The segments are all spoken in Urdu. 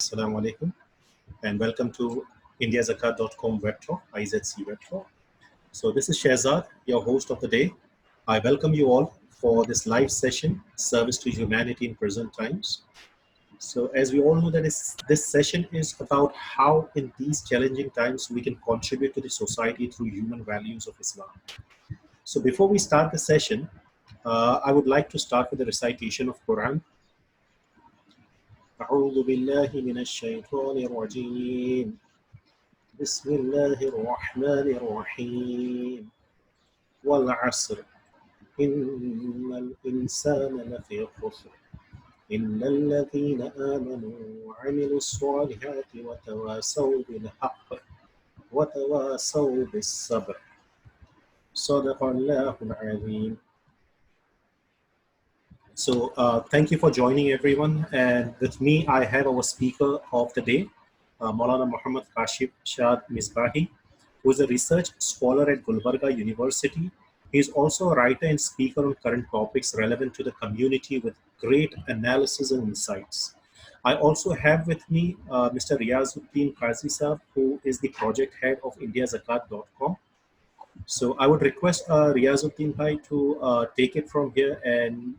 Assalamu alaikum, and welcome to indiazakat.com web talk, IZC web talk. So this is Shehzad, your host of the day. I welcome you all for this live session, Service to Humanity in Present Times. So as we all know that this session is about how in these challenging times we can contribute to the society through human values of Islam. So before we start the session, I would like to start with the recitation of Quran. أعوذ بالله من الشيطان الرجيم بسم الله الرحمن الرحيم والعصر إن الإنسان لفي خسر إلا الذين آمنوا وعملوا الصالحات وتواصوا بالحق وتواصوا بالصبر صدق الله العظيم. So thank you for joining everyone, and with me I have our speaker of the day, Maulana Muhammad Kashif Shad Misbahi, who is a research scholar at Gulbarga University. He is also a writer and speaker on current topics relevant to the community with great analysis and insights. I also have with me Mr. Riazuddin Qazi Saab, who is the project head of indiazakat.com. So I would request Riazuddin Bhai to take it from here and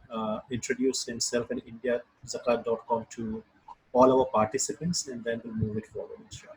introduce himself and indiazakat.com to all our participants, and then we'll move it forward, inshallah.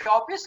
24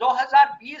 2020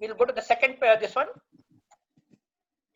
we'll go to the second this one,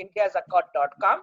indiazakat.com,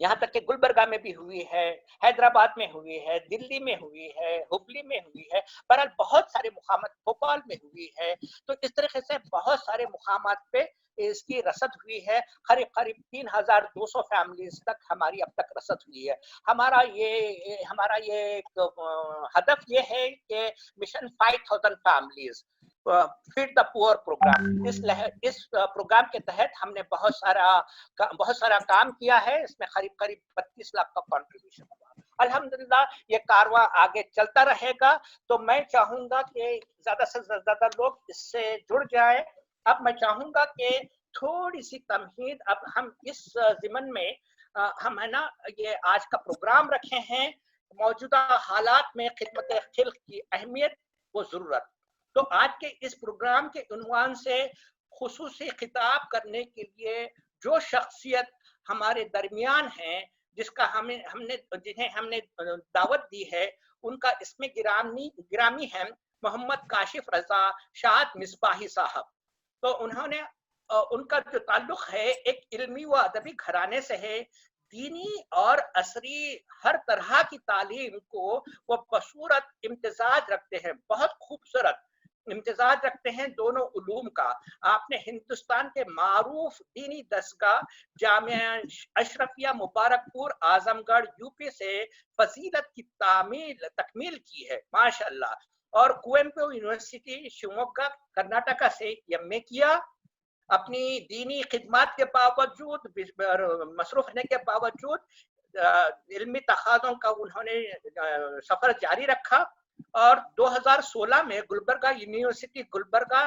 یہاں تک کہ گلبرگہ میں بھی ہوئی ہے، حیدرآباد میں ہوئی ہے، دلی میں ہوئی ہے، ہبلی میں ہوئی ہے، بہرحال بہت سارے مقامات، بھوپال میں ہوئی ہے. تو اس طریقے سے بہت سارے مقامات پہ اس کی رصد ہوئی ہے. قریب 3200 فیملیز تک ہماری اب تک رصد ہوئی ہے. ہمارا یہ ہدف یہ ہے کہ مشن 5000 فیملیز فیڈ دا پور پروگرام، اس پروگرام کے تحت ہم نے بہت سارا کام کیا ہے. اس میں قریب 32 لاکھ کا کنٹریبیوشن ہوا. الحمدللہ یہ کارواں آگے چلتا رہے گا. تو میں چاہوں گا کہ زیادہ سے زیادہ لوگ اس سے جڑ جائیں. اب میں چاہوں گا کہ تھوڑی سی تمہید اب ہم اس ضمن میں ہم ہے نا یہ آج کا پروگرام رکھے ہیں، موجودہ حالات میں خدمت خلق کی اہمیت و ضرورت. تو آج کے اس پروگرام کے عنوان سے خصوصی خطاب کرنے کے لیے جو شخصیت ہمارے درمیان ہیں، جنہیں ہم نے دعوت دی ہے، ان کا اسم گرامی ہے محمد کاشف رضا شاد مصباحی صاحب. تو ان کا جو تعلق ہے ایک علمی و ادبی گھرانے سے ہے. دینی اور عصری ہر طرح کی تعلیم کو وہ بصورت امتزاج رکھتے ہیں، بہت خوبصورت امتزاج رکھتے ہیں دونوں علوم کا. آپ نے ہندوستان کے معروف دینی دستگاہ جامعہ اشرفیہ مبارک پور اعظم گڑھ یو پی سے فضیلت کی تکمیل کی ہے ماشاءاللہ، اور کوئمبو یونیورسٹی شیموگا کرناٹکا سے ایم اے کیا. اپنی دینی خدمات کے باوجود، مصروف ہونے کے باوجود علمی تقاضوں کا انہوں نے سفر جاری رکھا، اور 2016 میں گلبرگہ یونیورسٹی گلبرگہ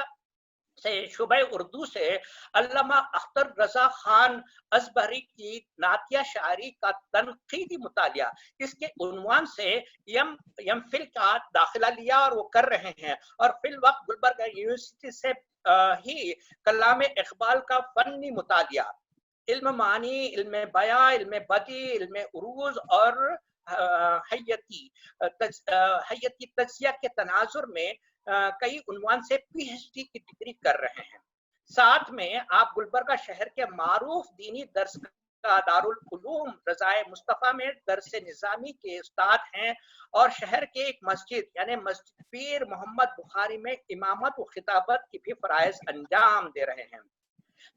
سے شعبہ اردو سے علامہ اختر رضا خان ازبری کی نعتیہ شاعری کا تنقیدی مطالعہ، اس کے عنوان سے یم فل کا داخلہ لیا اور وہ کر رہے ہیں. اور فی الوقت گلبرگہ یونیورسٹی سے ہی کلام اقبال کا فنی مطالعہ، علم معنی، علم بیاں، علم بدی، علم عروض اور حیتی تجزیہ کے تناظر میں کئی عنوان سے پی ایچ ڈی کی ڈگری کر رہے ہیں. ساتھ میں آپ گلبرگہ شہر کے معروف دینی درس کا دارالعلوم رضائے مصطفیٰ میں درس نظامی کے استاد ہیں، اور شہر کے ایک مسجد یعنی مسجد پیر محمد بخاری میں امامت و خطابت کی بھی فرائض انجام دے رہے ہیں.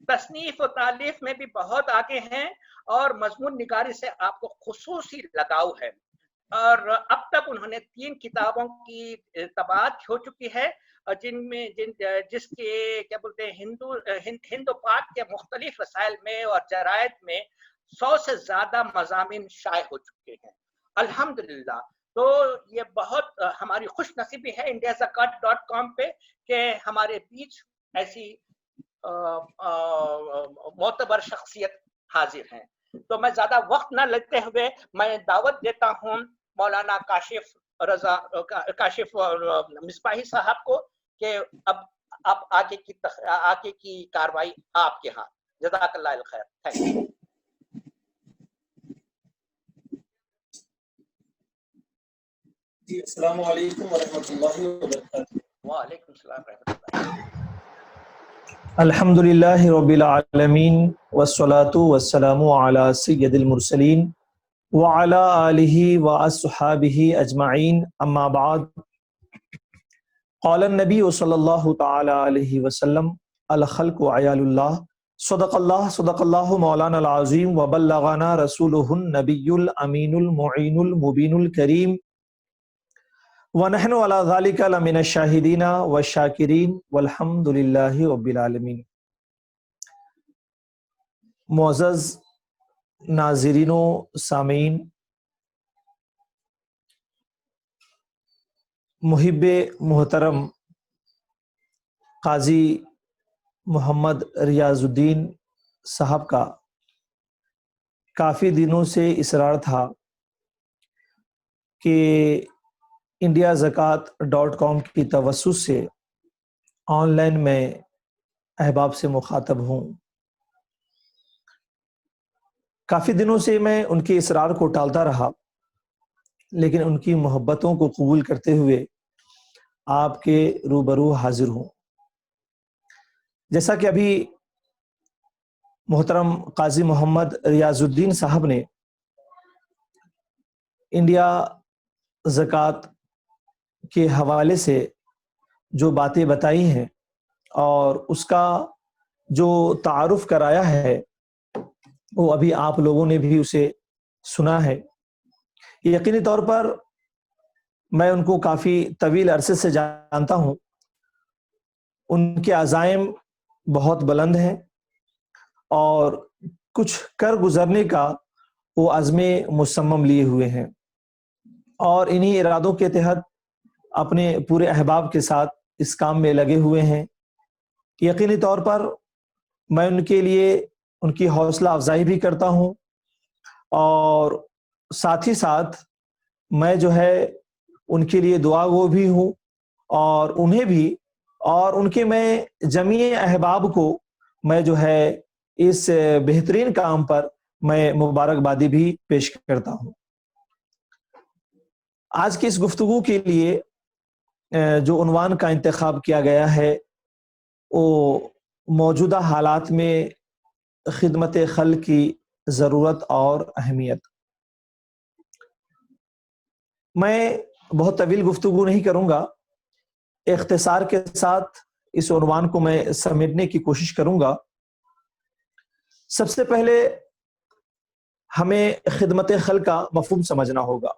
تصنیف و تالیف میں بھی بہت آگے ہیں، اور مضمون نگاری سے آپ کو خصوصی لگاؤ ہے. اور اب تک انہوں نے 3 کتابوں کی طباعت ہو چکی ہے، جس کے کیا بولتے ہیں ہند و پاک کے مختلف رسائل میں اور جرائد میں 100 سے زیادہ مضامین شائع ہو چکے ہیں الحمدللہ. تو یہ بہت ہماری خوش نصیبی ہے indiazakat.com پہ کہ ہمارے بیچ ایسی معتبر شخصیت حاضر ہیں. تو میں زیادہ وقت نہ لیتے ہوئے میں دعوت دیتا ہوں مولانا کاشف مصباحی صاحب کو کہ اب آگے کی کاروائی آپ کے ہاں. جزاک اللہ الخیر. Thank you. جی السلام علیکم ورحمۃ اللہ وبرکاتہ. وعلیکم السلام ورحمۃ اللہ. الحمدللہ رب العالمین والصلاة والسلام علی سید المرسلین وعلی آلہ واصحابہ اجمعین. اما بعد، قال النبی صلی اللہ تعالی علیہ وسلم الخلق عیال اللہ. صدق اللہ مولانا العظیم وبلغنا رسولہ النبی الامین المعین المبین الکریم وَنَحْنُ عَلَى ذَلِكَ لَمِنَ الشَّاهِدِينَ وَالشَّاكِرِينَ وَالْحَمْدُ لِلَّهِ رَبِّ الْعَالَمِينَ. معزز ناظرین و سامعین، محب محترم قاضی محمد ریاض الدین صاحب کا کافی دنوں سے اصرار تھا کہ indiazakat.com کی توسط سے آن لائن میں احباب سے مخاطب ہوں. کافی دنوں سے میں ان کے اصرار کو ٹالتا رہا، لیکن ان کی محبتوں کو قبول کرتے ہوئے آپ کے روبرو حاضر ہوں. جیسا کہ ابھی محترم قاضی محمد ریاض الدین صاحب نے انڈیا زکوٰۃ کے حوالے سے جو باتیں بتائی ہیں اور اس کا جو تعارف کرایا ہے وہ ابھی آپ لوگوں نے بھی اسے سنا ہے. یقینی طور پر میں ان کو کافی طویل عرصے سے جانتا ہوں. ان کے عزائم بہت بلند ہیں اور کچھ کر گزرنے کا وہ عزم مصمم لیے ہوئے ہیں اور انہی ارادوں کے تحت اپنے پورے احباب کے ساتھ اس کام میں لگے ہوئے ہیں. یقینی طور پر میں ان کے لیے ان کی حوصلہ افزائی بھی کرتا ہوں اور ساتھ ہی ساتھ میں جو ہے ان کے لیے دعا گو بھی ہوں اور انہیں بھی اور ان کے میں جمیع احباب کو میں جو ہے اس بہترین کام پر میں مبارکبادی بھی پیش کرتا ہوں. آج کی اس گفتگو کے لیے جو عنوان کا انتخاب کیا گیا ہے وہ موجودہ حالات میں خدمت خلق کی ضرورت اور اہمیت. میں بہت طویل گفتگو نہیں کروں گا، اختصار کے ساتھ اس عنوان کو میں سمیٹنے کی کوشش کروں گا. سب سے پہلے ہمیں خدمت خلق کا مفہوم سمجھنا ہوگا.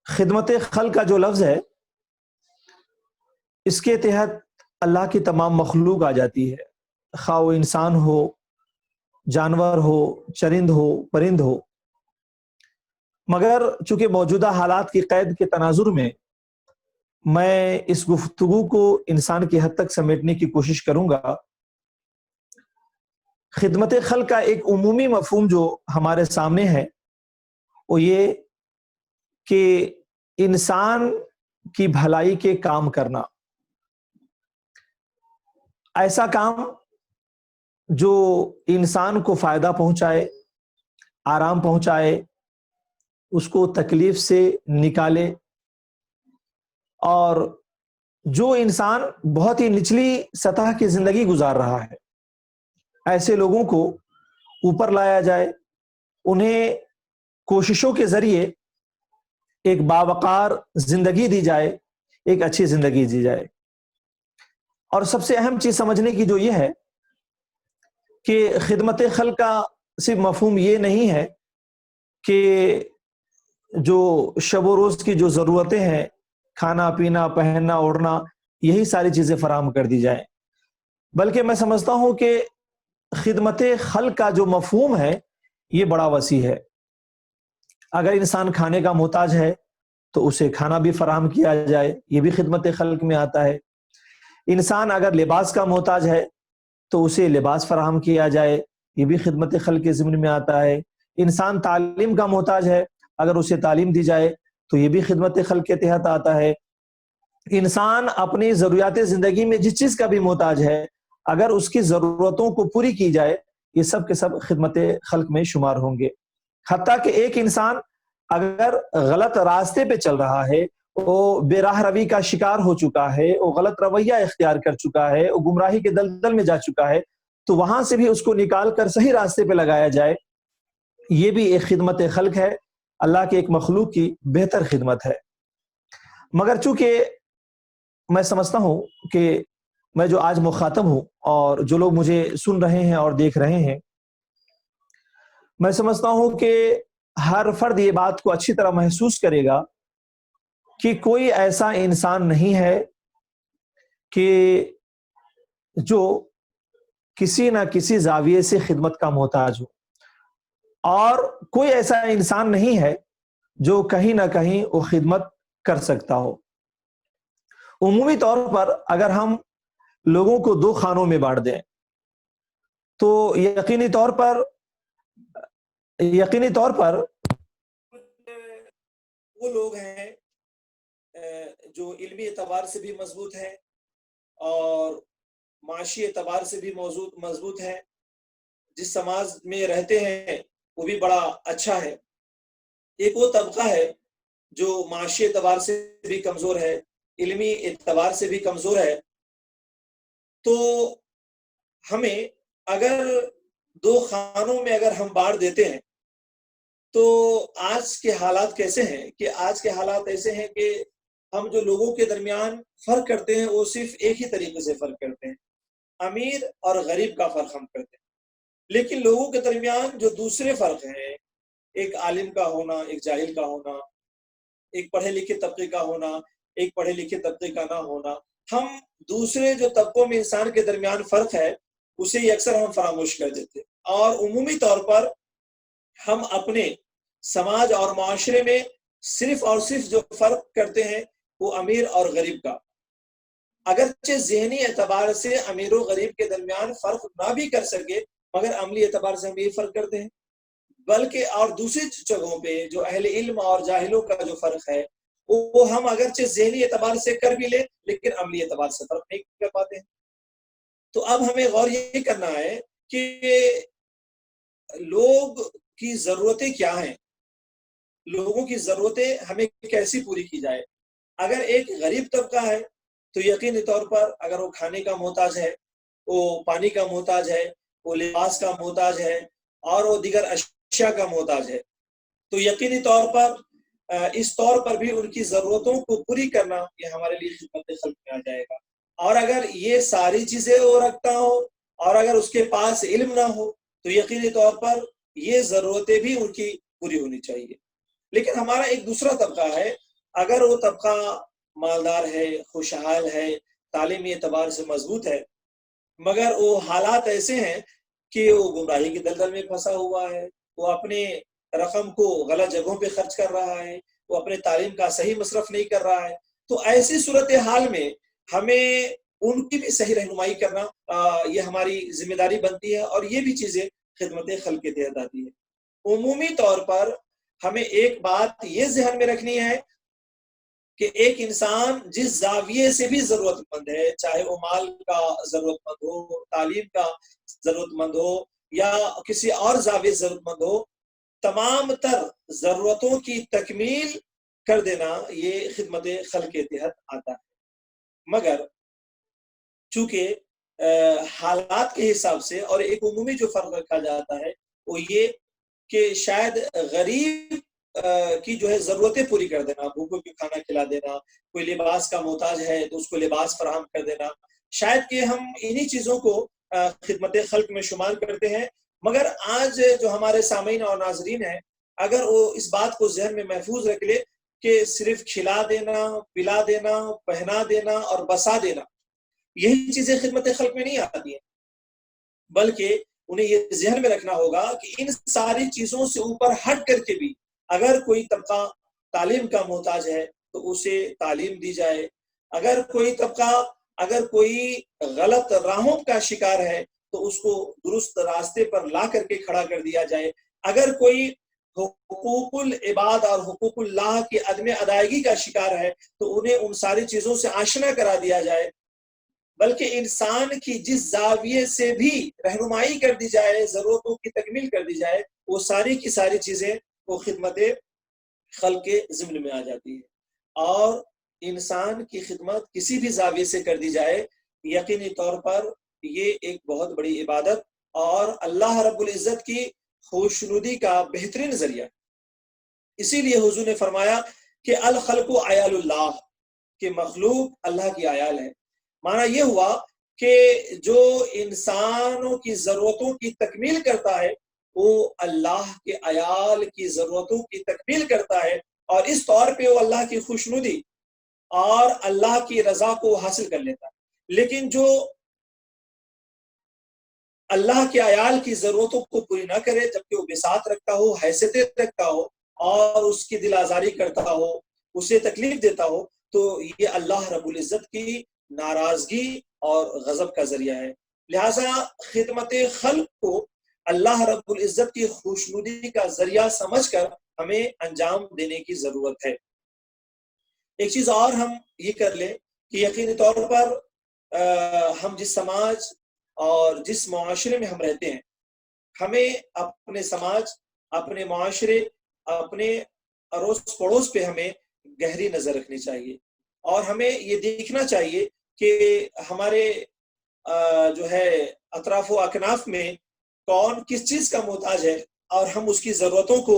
خدمت خلق کا جو لفظ ہے اس کے تحت اللہ کی تمام مخلوق آ جاتی ہے، خواہ وہ انسان ہو، جانور ہو، چرند ہو، پرند ہو. مگر چونکہ موجودہ حالات کی قید کے تناظر میں میں اس گفتگو کو انسان کی حد تک سمیٹنے کی کوشش کروں گا. خدمت خلق کا ایک عمومی مفہوم جو ہمارے سامنے ہے وہ یہ کہ انسان کی بھلائی کے کام کرنا، ایسا کام جو انسان کو فائدہ پہنچائے، آرام پہنچائے، اس کو تکلیف سے نکالے، اور جو انسان بہت ہی نچلی سطح کی زندگی گزار رہا ہے ایسے لوگوں کو اوپر لایا جائے، انہیں کوششوں کے ذریعے ایک باوقار زندگی دی جائے، ایک اچھی زندگی دی جائے. اور سب سے اہم چیز سمجھنے کی جو یہ ہے کہ خدمت خلق کا صرف مفہوم یہ نہیں ہے کہ جو شب و روز کی جو ضرورتیں ہیں، کھانا پینا پہننا اوڑھنا، یہی ساری چیزیں فراہم کر دی جائیں، بلکہ میں سمجھتا ہوں کہ خدمت خلق کا جو مفہوم ہے یہ بڑا وسیع ہے. اگر انسان کھانے کا محتاج ہے تو اسے کھانا بھی فراہم کیا جائے، یہ بھی خدمت خلق میں آتا ہے. انسان اگر لباس کا محتاج ہے تو اسے لباس فراہم کیا جائے، یہ بھی خدمت خلق کے ضمن میں آتا ہے. انسان تعلیم کا محتاج ہے، اگر اسے تعلیم دی جائے تو یہ بھی خدمت خلق کے تحت آتا ہے. انسان اپنی ضروریات زندگی میں جس چیز کا بھی محتاج ہے، اگر اس کی ضرورتوں کو پوری کی جائے، یہ سب کے سب خدمت خلق میں شمار ہوں گے. حتیٰ کہ ایک انسان اگر غلط راستے پہ چل رہا ہے، وہ بے راہ روی کا شکار ہو چکا ہے، وہ غلط رویہ اختیار کر چکا ہے، وہ گمراہی کے دلدل میں جا چکا ہے، تو وہاں سے بھی اس کو نکال کر صحیح راستے پہ لگایا جائے، یہ بھی ایک خدمت خلق ہے، اللہ کے ایک مخلوق کی بہتر خدمت ہے. مگر چونکہ میں سمجھتا ہوں کہ میں جو آج مخاطب ہوں اور جو لوگ مجھے سن رہے ہیں اور دیکھ رہے ہیں، میں سمجھتا ہوں کہ ہر فرد یہ بات کو اچھی طرح محسوس کرے گا کہ کوئی ایسا انسان نہیں ہے کہ جو کسی نہ کسی زاویے سے خدمت کا محتاج ہو، اور کوئی ایسا انسان نہیں ہے جو کہیں نہ کہیں وہ خدمت کر سکتا ہو. عمومی طور پر اگر ہم لوگوں کو دو خانوں میں بانٹ دیں تو یقینی طور پر وہ لوگ ہیں جو علمی اعتبار سے بھی مضبوط ہیں اور معاشی اعتبار سے بھی مضبوط ہیں، جس سماج میں رہتے ہیں وہ بھی بڑا اچھا ہے. ایک وہ طبقہ ہے جو معاشی اعتبار سے بھی کمزور ہے، علمی اعتبار سے بھی کمزور ہے. تو ہمیں اگر دو خانوں میں اگر ہم بانٹ دیتے ہیں تو آج کے حالات کیسے ہیں کہ آج کے حالات ایسے ہیں کہ ہم جو لوگوں کے درمیان فرق کرتے ہیں وہ صرف ایک ہی طریقے سے فرق کرتے ہیں، امیر اور غریب کا فرق ہم کرتے ہیں. لیکن لوگوں کے درمیان جو دوسرے فرق ہیں، ایک عالم کا ہونا، ایک جاہل کا ہونا، ایک پڑھے لکھے طبقے کا ہونا، ایک پڑھے لکھے طبقے کا نہ ہونا، ہم دوسرے جو طبقوں میں انسان کے درمیان فرق ہے اسے ہی اکثر ہم فراموش کر دیتے ہیں. اور عمومی طور پر ہم اپنے سماج اور معاشرے میں صرف اور صرف جو فرق کرتے ہیں وہ امیر اور غریب کا. اگرچہ ذہنی اعتبار سے امیر و غریب کے درمیان فرق نہ بھی کر سکے، مگر عملی اعتبار سے ہم یہ فرق کرتے ہیں. بلکہ اور دوسری جگہوں پہ جو اہل علم اور جاہلوں کا جو فرق ہے وہ ہم اگرچہ ذہنی اعتبار سے کر بھی لیں لیکن عملی اعتبار سے فرق نہیں کر پاتے ہیں. تو اب ہمیں غور یہ کرنا ہے کہ لوگ کی ضرورتیں کیا ہیں، لوگوں کی ضرورتیں ہمیں کیسی پوری کی جائے. اگر ایک غریب طبقہ ہے تو یقینی طور پر اگر وہ کھانے کا محتاج ہے، وہ پانی کا محتاج ہے، وہ لباس کا محتاج ہے اور وہ دیگر اشیاء کا محتاج ہے، تو یقینی طور پر اس طور پر بھی ان کی ضرورتوں کو پوری کرنا یہ ہمارے لیے خدمت خلق میں آ جائے گا. اور اگر یہ ساری چیزیں وہ رکھتا ہو اور اگر اس کے پاس علم نہ ہو تو یقینی طور پر یہ ضرورتیں بھی ان کی پوری ہونی چاہیے. لیکن ہمارا ایک دوسرا طبقہ ہے، اگر وہ طبقہ مالدار ہے، خوشحال ہے، تعلیمی اعتبار سے مضبوط ہے، مگر وہ حالات ایسے ہیں کہ وہ گمراہی کے دلدل میں پھنسا ہوا ہے، وہ اپنے رقم کو غلط جگہوں پہ خرچ کر رہا ہے، وہ اپنے تعلیم کا صحیح مصرف نہیں کر رہا ہے، تو ایسی صورتحال میں ہمیں ان کی بھی صحیح رہنمائی کرنا یہ ہماری ذمہ داری بنتی ہے اور یہ بھی چیزیں خدمت خلق کے تحت آتی ہے. عمومی طور پر ہمیں ایک بات یہ ذہن میں رکھنی ہے کہ ایک انسان جس زاویے سے بھی ضرورت مند ہے، چاہے وہ مال کا ضرورت مند ہو، تعلیم کا ضرورت مند ہو یا کسی اور زاویے ضرورت مند ہو، تمام تر ضرورتوں کی تکمیل کر دینا یہ خدمت خلق کے تحت آتا ہے. مگر چونکہ حالات کے حساب سے اور ایک عمومی جو فرق رکھا جاتا ہے وہ یہ کہ شاید غریب کی جو ہے ضرورتیں پوری کر دینا، بھوکوں کو کھانا کھلا دینا، کوئی لباس کا محتاج ہے تو اس کو لباس فراہم کر دینا، شاید کہ ہم انہی چیزوں کو خدمت خلق میں شمار کرتے ہیں. مگر آج جو ہمارے سامعین اور ناظرین ہیں، اگر وہ اس بات کو ذہن میں محفوظ رکھ لے کہ صرف کھلا دینا، پلا دینا، پہنا دینا اور بسا دینا یہی چیزیں خدمت خلق میں نہیں آتی ہیں، بلکہ انہیں یہ ذہن میں رکھنا ہوگا کہ ان ساری چیزوں سے اوپر ہٹ کر کے بھی اگر کوئی طبقہ تعلیم کا محتاج ہے تو اسے تعلیم دی جائے، اگر کوئی طبقہ اگر کوئی غلط راہوں کا شکار ہے تو اس کو درست راستے پر لا کر کے کھڑا کر دیا جائے، اگر کوئی حقوق العباد اور حقوق اللہ کی عدم ادائیگی کا شکار ہے تو انہیں ان ساری چیزوں سے آشنا کرا دیا جائے، بلکہ انسان کی جس زاویے سے بھی رہنمائی کر دی جائے، ضرورتوں کی تکمیل کر دی جائے، وہ ساری کی ساری چیزیں وہ خدمت خلق کے ضمن میں آ جاتی ہے. اور انسان کی خدمت کسی بھی زاویے سے کر دی جائے یقینی طور پر یہ ایک بہت بڑی عبادت اور اللہ رب العزت کی خوشنودی کا بہترین ذریعہ. اسی لیے حضور نے فرمایا کہ الخلق عیال اللہ، کہ مخلوق اللہ کی عیال ہے. معنی یہ ہوا کہ جو انسانوں کی ضرورتوں کی تکمیل کرتا ہے وہ اللہ کے عیال کی ضرورتوں کی تکمیل کرتا ہے، اور اس طور پہ وہ اللہ کی خوشنودی اور اللہ کی رضا کو حاصل کر لیتا ہے. لیکن جو اللہ کے عیال کی ضرورتوں کو پوری نہ کرے جبکہ وہ بساط رکھتا ہو، حیثیتیں رکھتا ہو اور اس کی دل آزاری کرتا ہو، اسے تکلیف دیتا ہو، تو یہ اللہ رب العزت کی ناراضگی اور غضب کا ذریعہ ہے. لہٰذا خدمت خلق کو اللہ رب العزت کی خوشنودی کا ذریعہ سمجھ کر ہمیں انجام دینے کی ضرورت ہے. ایک چیز اور ہم یہ کر لیں کہ یقینی طور پر ہم جس سماج اور جس معاشرے میں ہم رہتے ہیں، ہمیں اپنے سماج، اپنے معاشرے، اپنے اڑوس پڑوس پہ ہمیں گہری نظر رکھنی چاہیے، اور ہمیں یہ دیکھنا چاہیے کہ ہمارے جو ہے اطراف و اکناف میں کون کس چیز کا محتاج ہے اور ہم اس کی ضرورتوں کو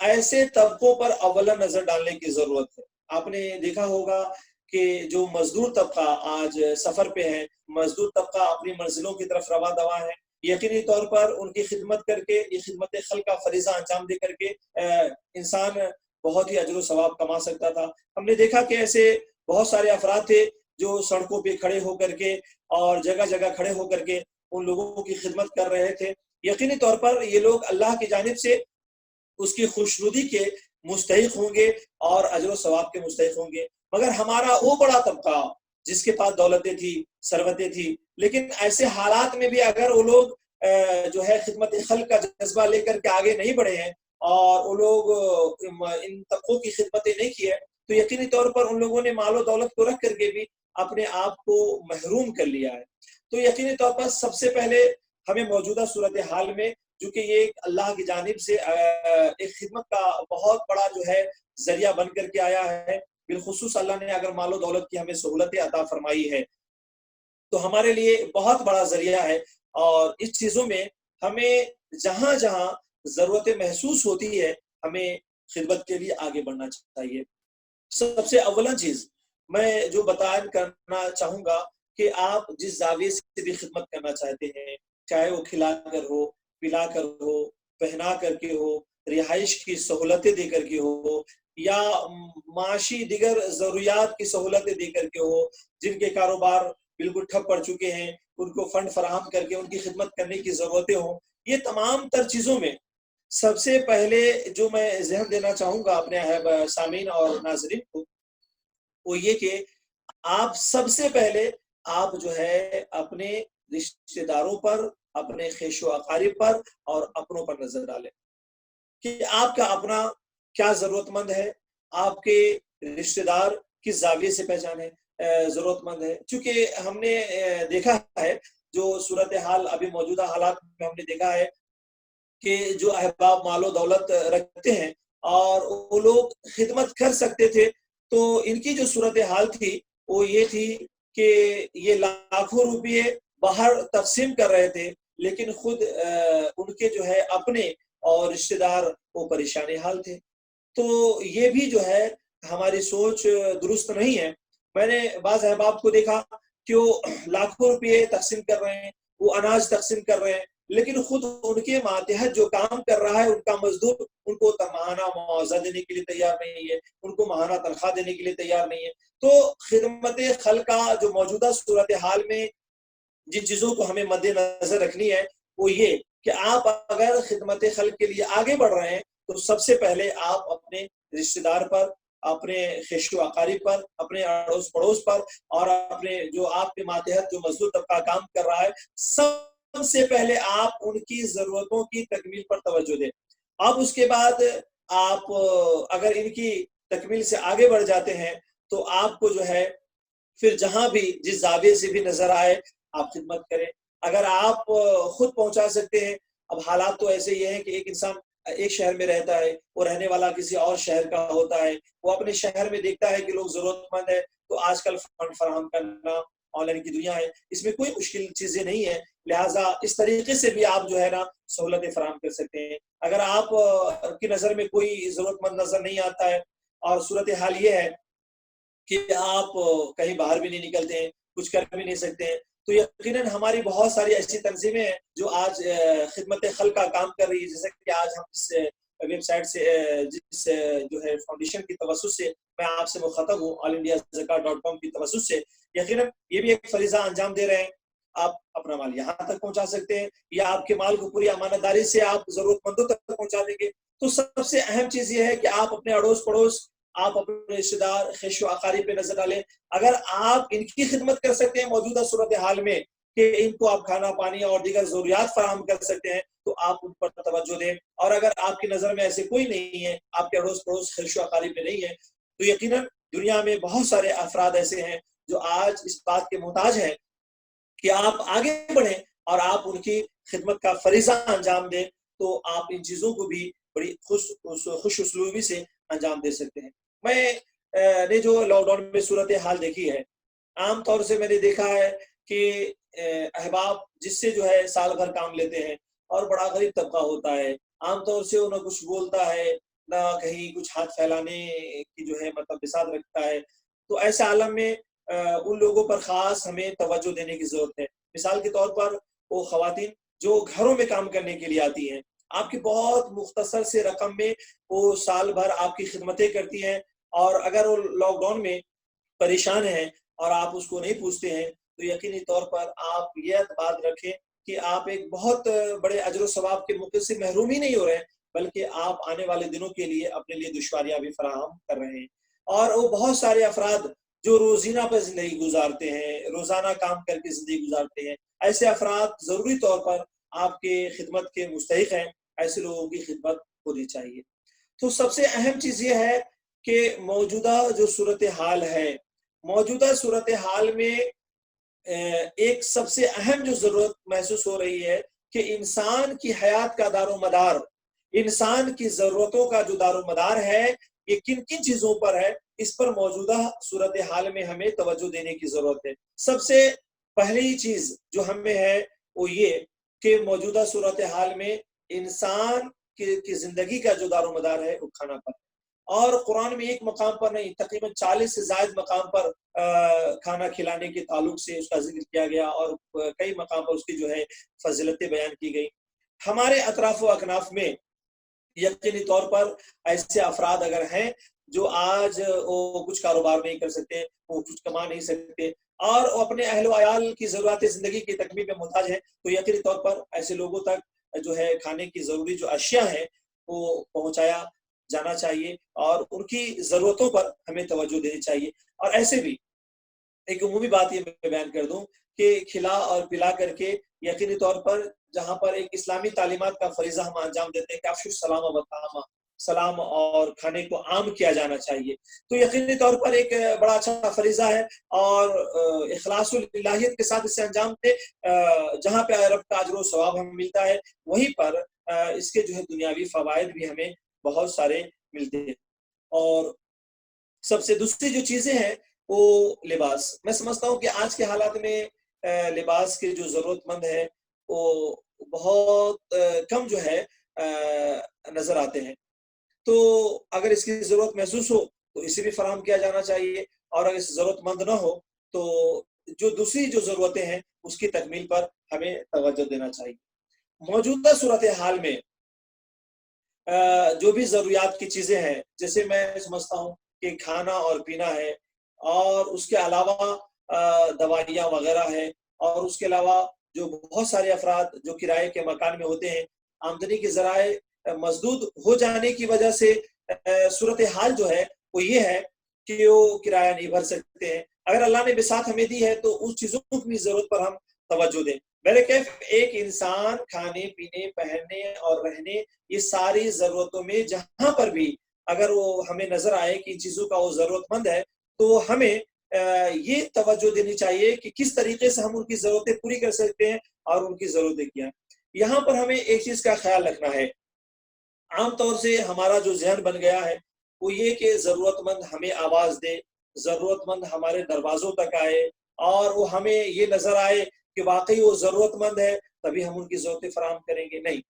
ایسے طبقوں پر اولا نظر ڈالنے کی ضرورت ہے۔ آپ نے دیکھا ہوگا کہ جو مزدور طبقہ آج سفر پہ ہے، مزدور طبقہ اپنی منزلوں کی طرف رواں دواں ہے، یقینی طور پر ان کی خدمت کر کے، یہ خدمت خلق کا فریضہ انجام دے کر کے انسان بہت ہی اجر و ثواب کما سکتا تھا۔ ہم نے دیکھا کہ ایسے بہت سارے افراد تھے جو سڑکوں پہ کھڑے ہو کر کے اور جگہ جگہ کھڑے ہو کر کے ان لوگوں کی خدمت کر رہے تھے۔ یقینی طور پر یہ لوگ اللہ کی جانب سے اس کی خوشنودی کے مستحق ہوں گے اور اجر و ثواب کے مستحق ہوں گے، مگر ہمارا وہ بڑا طبقہ جس کے پاس دولتیں تھی، ثروتیں تھی، لیکن ایسے حالات میں بھی اگر وہ لوگ جو ہے خدمت خلق کا جذبہ لے کر کے آگے نہیں بڑھے ہیں اور وہ لوگ ان طبقوں کی خدمتیں نہیں کی ہے، تو یقینی طور پر ان لوگوں نے مال و دولت کو رکھ کر کے بھی اپنے آپ کو محروم کر لیا ہے۔ تو یقینی طور پر سب سے پہلے ہمیں موجودہ صورتحال میں، جو کہ یہ اللہ کی جانب سے ایک خدمت کا بہت بڑا جو ہے ذریعہ بن کر کے آیا ہے، بالخصوص اللہ نے اگر مال و دولت کی ہمیں سہولتیں عطا فرمائی ہے تو ہمارے لیے بہت بڑا ذریعہ ہے، اور اس چیزوں میں ہمیں جہاں جہاں ضرورتیں محسوس ہوتی ہے ہمیں خدمت کے لیے آگے بڑھنا چاہیے۔ سب سے اولا چیز میں جو بیان کرنا چاہوں گا کہ آپ جس زاویے سے بھی خدمت کرنا چاہتے ہیں، چاہے وہ کھلا کر ہو، پلا کر ہو، پہنا کر کے ہو، رہائش کی سہولتیں دے کر کے ہو، یا معاشی دیگر ضروریات کی سہولتیں دے کر کے ہو، جن کے کاروبار بالکل ٹھپ پڑ چکے ہیں ان کو فنڈ فراہم کر کے ان کی خدمت کرنے کی ضرورتیں ہوں، یہ تمام تر چیزوں میں سب سے پہلے جو میں ذہن دینا چاہوں گا اپنے سامعین اور ناظرین کو، وہ یہ کہ آپ سب سے پہلے آپ جو ہے اپنے رشتہ داروں پر، اپنے خیش و اقارب پر اور اپنوں پر نظر ڈالیں کہ آپ کا اپنا کیا ضرورت مند ہے، آپ کے رشتہ دار کس زاویے سے پہچانے ضرورت مند ہے۔ چونکہ ہم نے دیکھا ہے جو صورتحال ابھی موجودہ حالات میں ہم نے دیکھا ہے کہ جو احباب مال و دولت رکھتے ہیں اور وہ لوگ خدمت کر سکتے تھے، تو ان کی جو صورتحال تھی وہ یہ تھی کہ یہ لاکھوں روپئے باہر تقسیم کر رہے تھے، لیکن خود ان کے جو ہے اپنے اور رشتہ دار وہ پریشان حال تھے۔ تو یہ بھی جو ہے ہماری سوچ درست نہیں ہے۔ میں نے بعض احباب کو دیکھا کہ وہ لاکھوں روپئے تقسیم کر رہے ہیں، وہ اناج تقسیم کر رہے ہیں، لیکن خود ان کے ماتحت جو کام کر رہا ہے ان کا مزدور ان کو ماہانہ معاوضہ دینے کے لیے تیار نہیں ہے، ان کو ماہانہ تنخواہ دینے کے لیے تیار نہیں ہے۔ تو خدمت خلق کا جو موجودہ صورتحال میں جن چیزوں کو ہمیں مد نظر رکھنی ہے وہ یہ کہ آپ اگر خدمت خلق کے لیے آگے بڑھ رہے ہیں تو سب سے پہلے آپ اپنے رشتہ دار پر، اپنے خیش و اقارب پر، اپنے اڑوس پڑوس پر اور اپنے جو آپ کے ماتحت جو مزدور طبقہ کام کر رہا ہے، سب سے پہلے آپ ان کی ضرورتوں کی تکمیل پر توجہ دیں۔ اب اس کے بعد آپ اگر ان کی تکمیل سے آگے بڑھ جاتے ہیں تو آپ کو جو ہے پھر جہاں بھی جس زاویے سے بھی نظر آئے آپ خدمت کریں۔ اگر آپ خود پہنچا سکتے ہیں، اب حالات تو ایسے ہی ہیں کہ ایک انسان ایک شہر میں رہتا ہے، وہ رہنے والا کسی اور شہر کا ہوتا ہے، وہ اپنے شہر میں دیکھتا ہے کہ لوگ ضرورت مند ہے، تو آج کل فنڈ فراہم کرنا آن لائن کی دنیا ہے، اس میں کوئی مشکل چیزیں نہیں ہے، لہٰذا اس طریقے سے بھی آپ جو ہے نا سہولتیں فراہم کر سکتے ہیں۔ اگر آپ کی نظر میں کوئی ضرورت مند نظر نہیں آتا ہے اور صورتحال یہ ہے کہ آپ کہیں باہر بھی نہیں نکلتے ہیں، کچھ کر بھی نہیں سکتے ہیں، تو یقیناً ہماری بہت ساری ایسی تنظیمیں ہیں جو آج خدمت خلق کا کام کر رہی ہے، جیسے کہ آج ہم اس ویب سائٹ سے جس جو ہے فاؤنڈیشن کی توسط سے میں آپ سے مخاطب ہوں، allindiazakaat.com کی توسط سے، یقیناً یہ بھی ایک فریضہ انجام دے رہے ہیں۔ آپ اپنا مال یہاں تک پہنچا سکتے ہیں یا آپ کے مال کو پوری امانت داری سے آپ ضرورت مندوں تک پہنچا دیں گے۔ تو سب سے اہم چیز یہ ہے کہ آپ اپنے اڑوس پڑوس، آپ اپنے رشتہ دار خیش و اقارب پہ نظر ڈالیں۔ اگر آپ ان کی خدمت کر سکتے ہیں موجودہ صورتحال میں کہ ان کو آپ کھانا پانی اور دیگر ضروریات فراہم کر سکتے ہیں تو آپ ان پر توجہ دیں، اور اگر آپ کی نظر میں ایسے کوئی نہیں ہے، آپ کے اڑوس پڑوس خیش و اقارب میں نہیں ہے، تو یقیناً دنیا میں بہت سارے افراد ایسے ہیں جو آج اس بات کے محتاج ہیں کہ آپ آگے بڑھیں اور آپ ان کی خدمت کا فریضہ انجام دیں، تو آپ ان چیزوں کو بھی بڑی خوش اسلوبی سے انجام دے سکتے ہیں۔ میں نے جو لاک ڈاؤن میں صورتحال دیکھی ہے، عام طور سے میں نے دیکھا ہے کہ احباب جس سے جو ہے سال بھر کام لیتے ہیں اور بڑا غریب طبقہ ہوتا ہے، عام طور سے انہیں کچھ بولتا ہے نہ کہیں کچھ ہاتھ پھیلانے کی جو ہے مطلب بساط رکھتا ہے. تو ایسے عالم میں ان لوگوں پر خاص ہمیں توجہ دینے کی ضرورت ہے. مثال کے طور پر وہ خواتین جو گھروں میں کام کرنے کے لیے آتی ہیں، آپ کی بہت مختصر سے رقم میں وہ سال بھر آپ کی خدمتیں کرتی ہیں، اور اگر وہ لاک ڈاؤن میں پریشان ہیں اور آپ اس کو نہیں پوچھتے ہیں تو یقینی طور پر آپ یہ بات رکھیں کہ آپ ایک بہت بڑے اجر و ثواب کے موقع سے محروم ہی نہیں ہو رہے ہیں، بلکہ آپ آنے والے دنوں کے لیے اپنے لیے دشواریاں بھی فراہم کر رہے ہیں. اور وہ بہت سارے افراد جو روزینہ پر زندگی گزارتے ہیں، روزانہ کام کر کے زندگی گزارتے ہیں، ایسے افراد ضروری طور پر آپ کے خدمت کے مستحق ہیں. ایسے لوگوں کی خدمت ہونی چاہیے. تو سب سے اہم چیز یہ ہے کہ موجودہ جو صورتحال ہے، موجودہ صورتحال میں ایک سب سے اہم جو ضرورت محسوس ہو رہی ہے کہ انسان کی حیات کا دار و مدار، انسان کی ضرورتوں کا جو دار و مدار ہے یہ کن کن چیزوں پر ہے، اس پر موجودہ صورتحال میں ہمیں توجہ دینے کی ضرورت ہے. سب سے پہلی چیز جو ہمیں ہے وہ یہ کہ موجودہ صورتحال میں انسان کی زندگی کا جو دار و مدار ہے وہ کھانا پر ہے. اور قرآن میں ایک مقام پر نہیں، تقریباً 40 سے زائد مقام پر کھانا کھلانے کے تعلق سے اس کا ذکر کیا گیا، اور کئی مقام پر اس کی جو ہے فضیلتیں بیان کی گئی. ہمارے اطراف و اکناف میں یقینی طور پر ایسے افراد اگر ہیں جو آج وہ کچھ کاروبار نہیں کر سکتے، وہ کچھ کما نہیں سکتے، اور وہ اپنے اہل و عیال کی ضرورت زندگی کی تکمیل میں محتاج ہیں، تو یقینی طور پر ایسے لوگوں تک جو ہے کھانے کی ضروری جو اشیاء ہیں وہ پہنچایا جانا چاہیے، اور ان کی ضرورتوں پر ہمیں توجہ دینی چاہیے. اور ایسے بھی ایک عمومی بات یہ میں بیان کر دوں کہ کھلا اور پلا کر کے یقینی طور پر جہاں پر ایک اسلامی تعلیمات کا فریضہ ہم انجام دیتے ہیں کہ افشوا السلام و طعام، سلام اور کھانے کو عام کیا جانا چاہیے، تو یقینی طور پر ایک بڑا اچھا فریضہ ہے، اور اخلاص الہیت کے ساتھ اسے انجام دے. جہاں پہ رب کا اجر و ثواب ہمیں ملتا ہے، وہیں پر اس کے جو ہے دنیاوی فوائد بھی ہمیں بہت سارے ملتے ہیں. اور سب سے دوسری جو چیزیں ہیں وہ لباس. میں سمجھتا ہوں کہ آج کے حالات میں لباس کے جو ضرورت مند ہے وہ بہت کم جو ہے نظر آتے ہیں. تو اگر اس کی ضرورت محسوس ہو تو اسے بھی فراہم کیا جانا چاہیے، اور اگر اس ضرورت مند نہ ہو تو جو دوسری جو ضرورتیں ہیں اس کی تکمیل پر ہمیں توجہ دینا چاہیے. موجودہ صورتحال میں جو بھی ضروریات کی چیزیں ہیں، جیسے میں سمجھتا ہوں کہ کھانا اور پینا ہے، اور اس کے علاوہ دوائیاں وغیرہ ہے، اور اس کے علاوہ جو بہت سارے افراد جو کرائے کے مکان میں ہوتے ہیں، آمدنی کے ذرائع مسدود ہو جانے کی وجہ سے صورتحال جو ہے وہ یہ ہے کہ وہ کرایہ نہیں بھر سکتے ہیں. اگر اللہ نے بساط ہمیں دی ہے تو اس چیزوں کی ضرورت پر ہم توجہ دیں. میرے کیف ایک انسان کھانے پینے پہننے اور رہنے یہ ساری ضرورتوں میں جہاں پر بھی اگر وہ ہمیں نظر آئے کہ ان چیزوں کا وہ ضرورت مند ہے تو ہمیں یہ توجہ دینی چاہیے کہ کس طریقے سے ہم ان کی ضرورتیں پوری کر سکتے ہیں اور ان کی ضرورتیں کیا ہیں. یہاں پر ہمیں ایک چیز کا خیال رکھنا ہے. عام طور سے ہمارا جو ذہن بن گیا ہے وہ یہ کہ ضرورت مند ہمیں آواز دے، ضرورت مند ہمارے دروازوں تک آئے، اور وہ ہمیں یہ نظر آئے کہ واقعی وہ ضرورت مند ہے تبھی ہم ان کی ضرورتیں فراہم کریں گے. نہیں،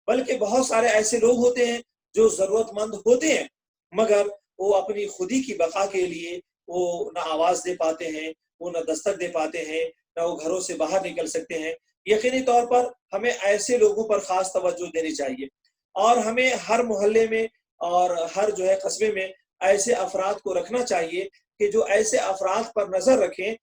بلکہ بہت سارے ایسے لوگ ہوتے ہیں جو ضرورت مند ہوتے ہیں مگر وہ اپنی خودی کی بقا کے لیے وہ نہ آواز دے پاتے ہیں، وہ نہ دستک دے پاتے ہیں، نہ وہ گھروں سے باہر نکل سکتے ہیں. یقینی طور پر ہمیں ایسے لوگوں پر خاص توجہ دینی چاہیے، اور ہمیں ہر محلے میں اور ہر جو ہے قصبے میں ایسے افراد کو رکھنا چاہیے کہ جو ایسے افراد پر نظر رکھیں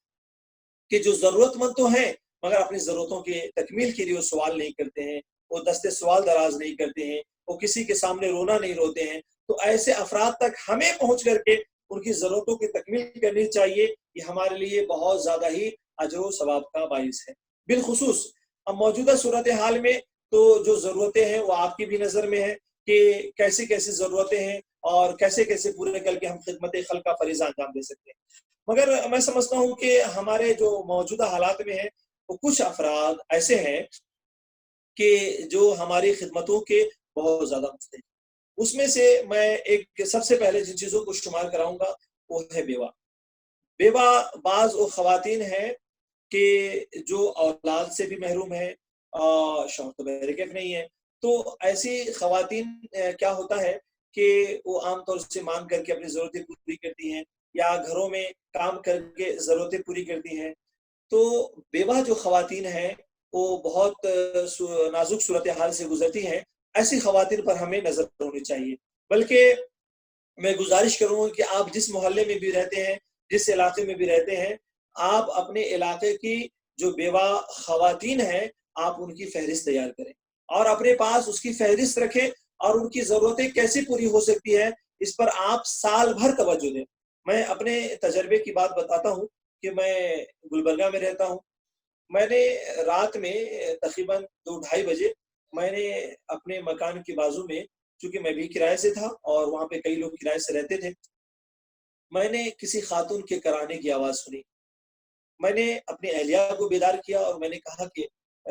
کہ جو ضرورت مند تو ہیں مگر اپنی ضرورتوں کے تکمیل کے لیے وہ سوال نہیں کرتے ہیں، وہ دستے سوال دراز نہیں کرتے ہیں، وہ کسی کے سامنے رونا نہیں روتے ہیں. تو ایسے افراد تک ہمیں پہنچ کر کے ان کی ضرورتوں کی تکمیل کرنی چاہیے. یہ ہمارے لیے بہت زیادہ ہی اجر و ثواب کا باعث ہے. بالخصوص اب موجودہ صورتحال میں تو جو ضرورتیں ہیں وہ آپ کی بھی نظر میں ہے کہ کیسی کیسی ضرورتیں ہیں اور کیسے کیسے پورے کر کے ہم خدمت خلق کا فریضہ انجام دے سکتے ہیں. مگر میں سمجھتا ہوں کہ ہمارے جو موجودہ حالات میں ہیں وہ کچھ افراد ایسے ہیں کہ جو ہماری خدمتوں کے بہت زیادہ مستحق. اس میں سے میں ایک سب سے پہلے جن چیزوں کو شمار کراؤں گا وہ ہے بیوہ. بیوہ بعض وہ خواتین ہیں کہ جو اولاد سے بھی محروم ہیں، شوہر تو بہرکیف نہیں ہے. تو ایسی خواتین کیا ہوتا ہے کہ وہ عام طور سے مانگ کر کے اپنی ضرورتیں پوری کرتی ہیں یا گھروں میں کام کر کے ضرورتیں پوری کرتی ہیں. تو بیوہ جو خواتین ہیں وہ بہت نازک صورتحال سے گزرتی ہیں. ایسی خواتین پر ہمیں نظر ہونی چاہیے. بلکہ میں گزارش کروں گا کہ آپ جس محلے میں بھی رہتے ہیں، جس علاقے میں بھی رہتے ہیں، آپ اپنے علاقے کی جو بیوہ خواتین ہیں آپ ان کی فہرست تیار کریں اور اپنے پاس اس کی فہرست رکھیں اور ان کی ضرورتیں کیسے پوری ہو سکتی ہے اس پر آپ سال بھر توجہ دیں. میں اپنے تجربے کی بات بتاتا ہوں کہ میں گلبرگہ میں رہتا ہوں. میں نے رات میں تقریباً 2-2:30 بجے میں نے اپنے مکان کے بازو میں، چونکہ میں بھی کرائے سے تھا اور وہاں پہ کئی لوگ کرائے سے رہتے تھے، میں نے کسی خاتون کے کرانے کی آواز سنی. میں نے اپنی اہلیہ کو بیدار کیا اور میں نے کہا کہ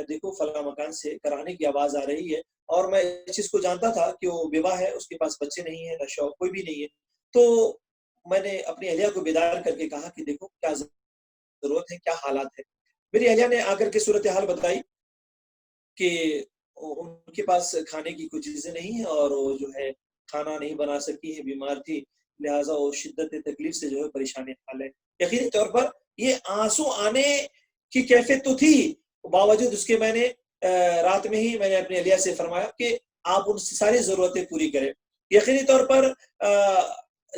دیکھو فلاں مکان سے کرانے کی آواز آ رہی ہے. اور میں اس چیز کو جانتا تھا کہ وہ بیوہ ہے، اس کے پاس بچے نہیں ہیں، نہ شوہر کوئی بھی نہیں ہے. تو میں نے اپنی اہلیہ کو بیدار کر کے کہا کہ دیکھو کیا ضرورت ہے، کیا حالات ہے. میری اہلیہ نے آ کر کے صورتحال بتائی کہ ان کے پاس کھانے کی کوئی چیزیں نہیں ہیں اور وہ جو ہے کھانا نہیں بنا سکی ہے، بیمار تھی، لہٰذا وہ شدت تکلیف سے جو ہے پریشان حال ہے. یقینی طور پر یہ آنسو آنے کی کیفیت تو تھی، باوجود اس کے میں نے رات میں ہی میں نے اپنی اہلیہ سے فرمایا کہ آپ ان ساری ضرورتیں پوری کریں. یقینی طور پر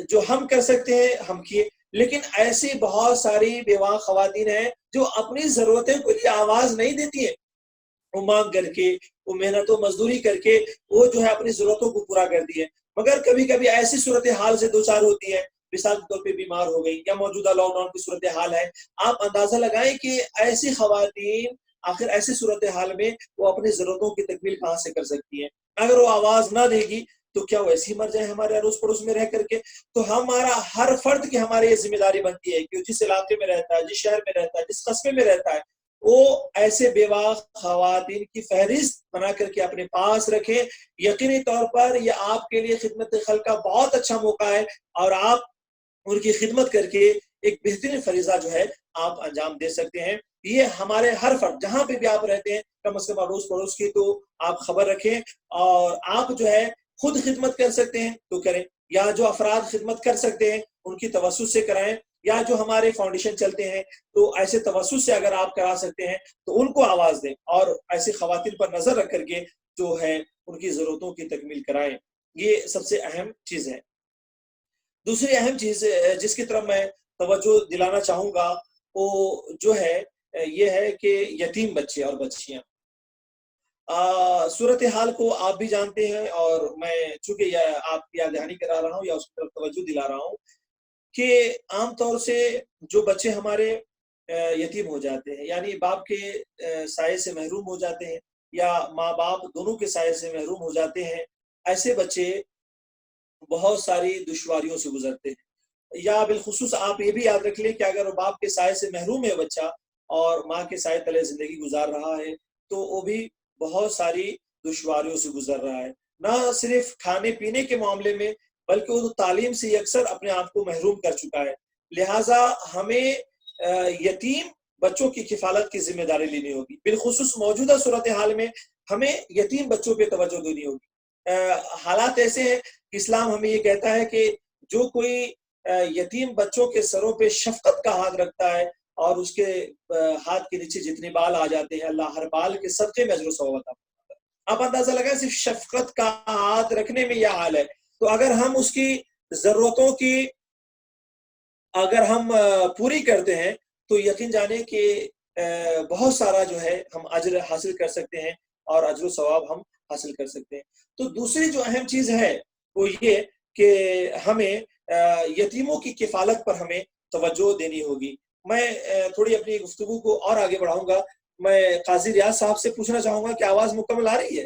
جو ہم کر سکتے ہیں ہم کیے، لیکن ایسی بہت ساری بیوہ خواتین ہیں جو اپنی ضرورتیں کو لیے آواز نہیں دیتی ہیں. وہ مانگ کر کے، وہ محنت و مزدوری کر کے وہ جو ہے اپنی ضرورتوں کو پورا کرتی ہے. مگر کبھی کبھی ایسی صورتحال سے دوچار ہوتی ہے، مثال کے طور پہ بیمار ہو گئی یا موجودہ لاک ڈاؤن کی صورتحال ہے. آپ اندازہ لگائیں کہ ایسی خواتین آخر ایسی صورتحال میں وہ اپنی ضرورتوں کی تکمیل کہاں سے کر سکتی ہیں؟ اگر وہ آواز نہ دے گی تو کیا وہ ایسی مر جائے ہمارے اڑوس پڑوس میں رہ کر کے؟ تو ہمارا ہر فرد کی ہماری یہ ذمہ داری بنتی ہے کہ جس علاقے میں رہتا ہے، جس شہر میں رہتا ہے، جس قصبے میں رہتا ہے، وہ ایسے بیوہ خواتین کی فہرست بنا کر کے اپنے پاس رکھیں. یقینی طور پر یہ آپ کے لیے خدمت خلق کا بہت اچھا موقع ہے اور آپ ان کی خدمت کر کے ایک بہترین فریضہ جو ہے آپ انجام دے سکتے ہیں. یہ ہمارے ہر فرد جہاں پہ بھی آپ رہتے ہیں کم از کم اڑوس پڑوس کی تو آپ خبر رکھیں، اور آپ جو ہے خود خدمت کر سکتے ہیں تو کریں، یا جو افراد خدمت کر سکتے ہیں ان کی توسط سے کرائیں، یا جو ہمارے فاؤنڈیشن چلتے ہیں تو ایسے توسط سے اگر آپ کرا سکتے ہیں تو ان کو آواز دیں اور ایسی خواتین پر نظر رکھ کر کے جو ہے ان کی ضرورتوں کی تکمیل کرائیں. یہ سب سے اہم چیز ہے. دوسری اہم چیز جس کی طرف میں توجہ دلانا چاہوں گا وہ جو ہے یہ ہے کہ یتیم بچے اور بچیاں. صورتحال کو آپ بھی جانتے ہیں اور میں چونکہ آپ کی یاد دہانی کرا رہا ہوں یا اس کی طرف توجہ دلا رہا ہوں کہ عام طور سے جو بچے ہمارے یتیم ہو جاتے ہیں، یعنی باپ کے سائے سے محروم ہو جاتے ہیں یا ماں باپ دونوں کے سائے سے محروم ہو جاتے ہیں، ایسے بچے بہت ساری دشواریوں سے گزرتے ہیں. یا بالخصوص آپ یہ بھی یاد رکھ لیں کہ اگر باپ کے سائے سے محروم ہے بچہ اور ماں کے سائے تلے زندگی گزار رہا ہے تو وہ بھی بہت ساری دشواریوں سے گزر رہا ہے. نہ صرف کھانے پینے کے معاملے میں بلکہ وہ تعلیم سے اکثر اپنے آپ کو محروم کر چکا ہے. لہٰذا ہمیں یتیم بچوں کی کفالت کی ذمہ داری لینی ہوگی. بالخصوص موجودہ صورتحال میں ہمیں یتیم بچوں پہ توجہ دینی ہوگی. حالات ایسے ہیں کہ اسلام ہمیں یہ کہتا ہے کہ جو کوئی یتیم بچوں کے سروں پہ شفقت کا ہاتھ رکھتا ہے اور اس کے ہاتھ کے نیچے جتنے بال آ جاتے ہیں اللہ ہر بال کے صدقے میں اجر و ثواب عطا کرتا ہے. آپ اندازہ لگائیں صرف شفقت کا ہاتھ رکھنے میں یہ حال ہے. تو اگر ہم اس کی ضرورتوں کی اگر ہم پوری کرتے ہیں تو یقین جانے کہ بہت سارا جو ہے ہم اجر حاصل کر سکتے ہیں اور اجر و ثواب ہم حاصل کر سکتے ہیں. تو دوسری جو اہم چیز ہے وہ یہ کہ ہمیں یتیموں کی کفالت پر ہمیں توجہ دینی ہوگی. میں تھوڑی اپنی گفتگو کو اور آگے بڑھاؤں گا. میں قاضی ریاض صاحب سے پوچھنا چاہوں گا کہ آواز مکمل آ رہی ہے؟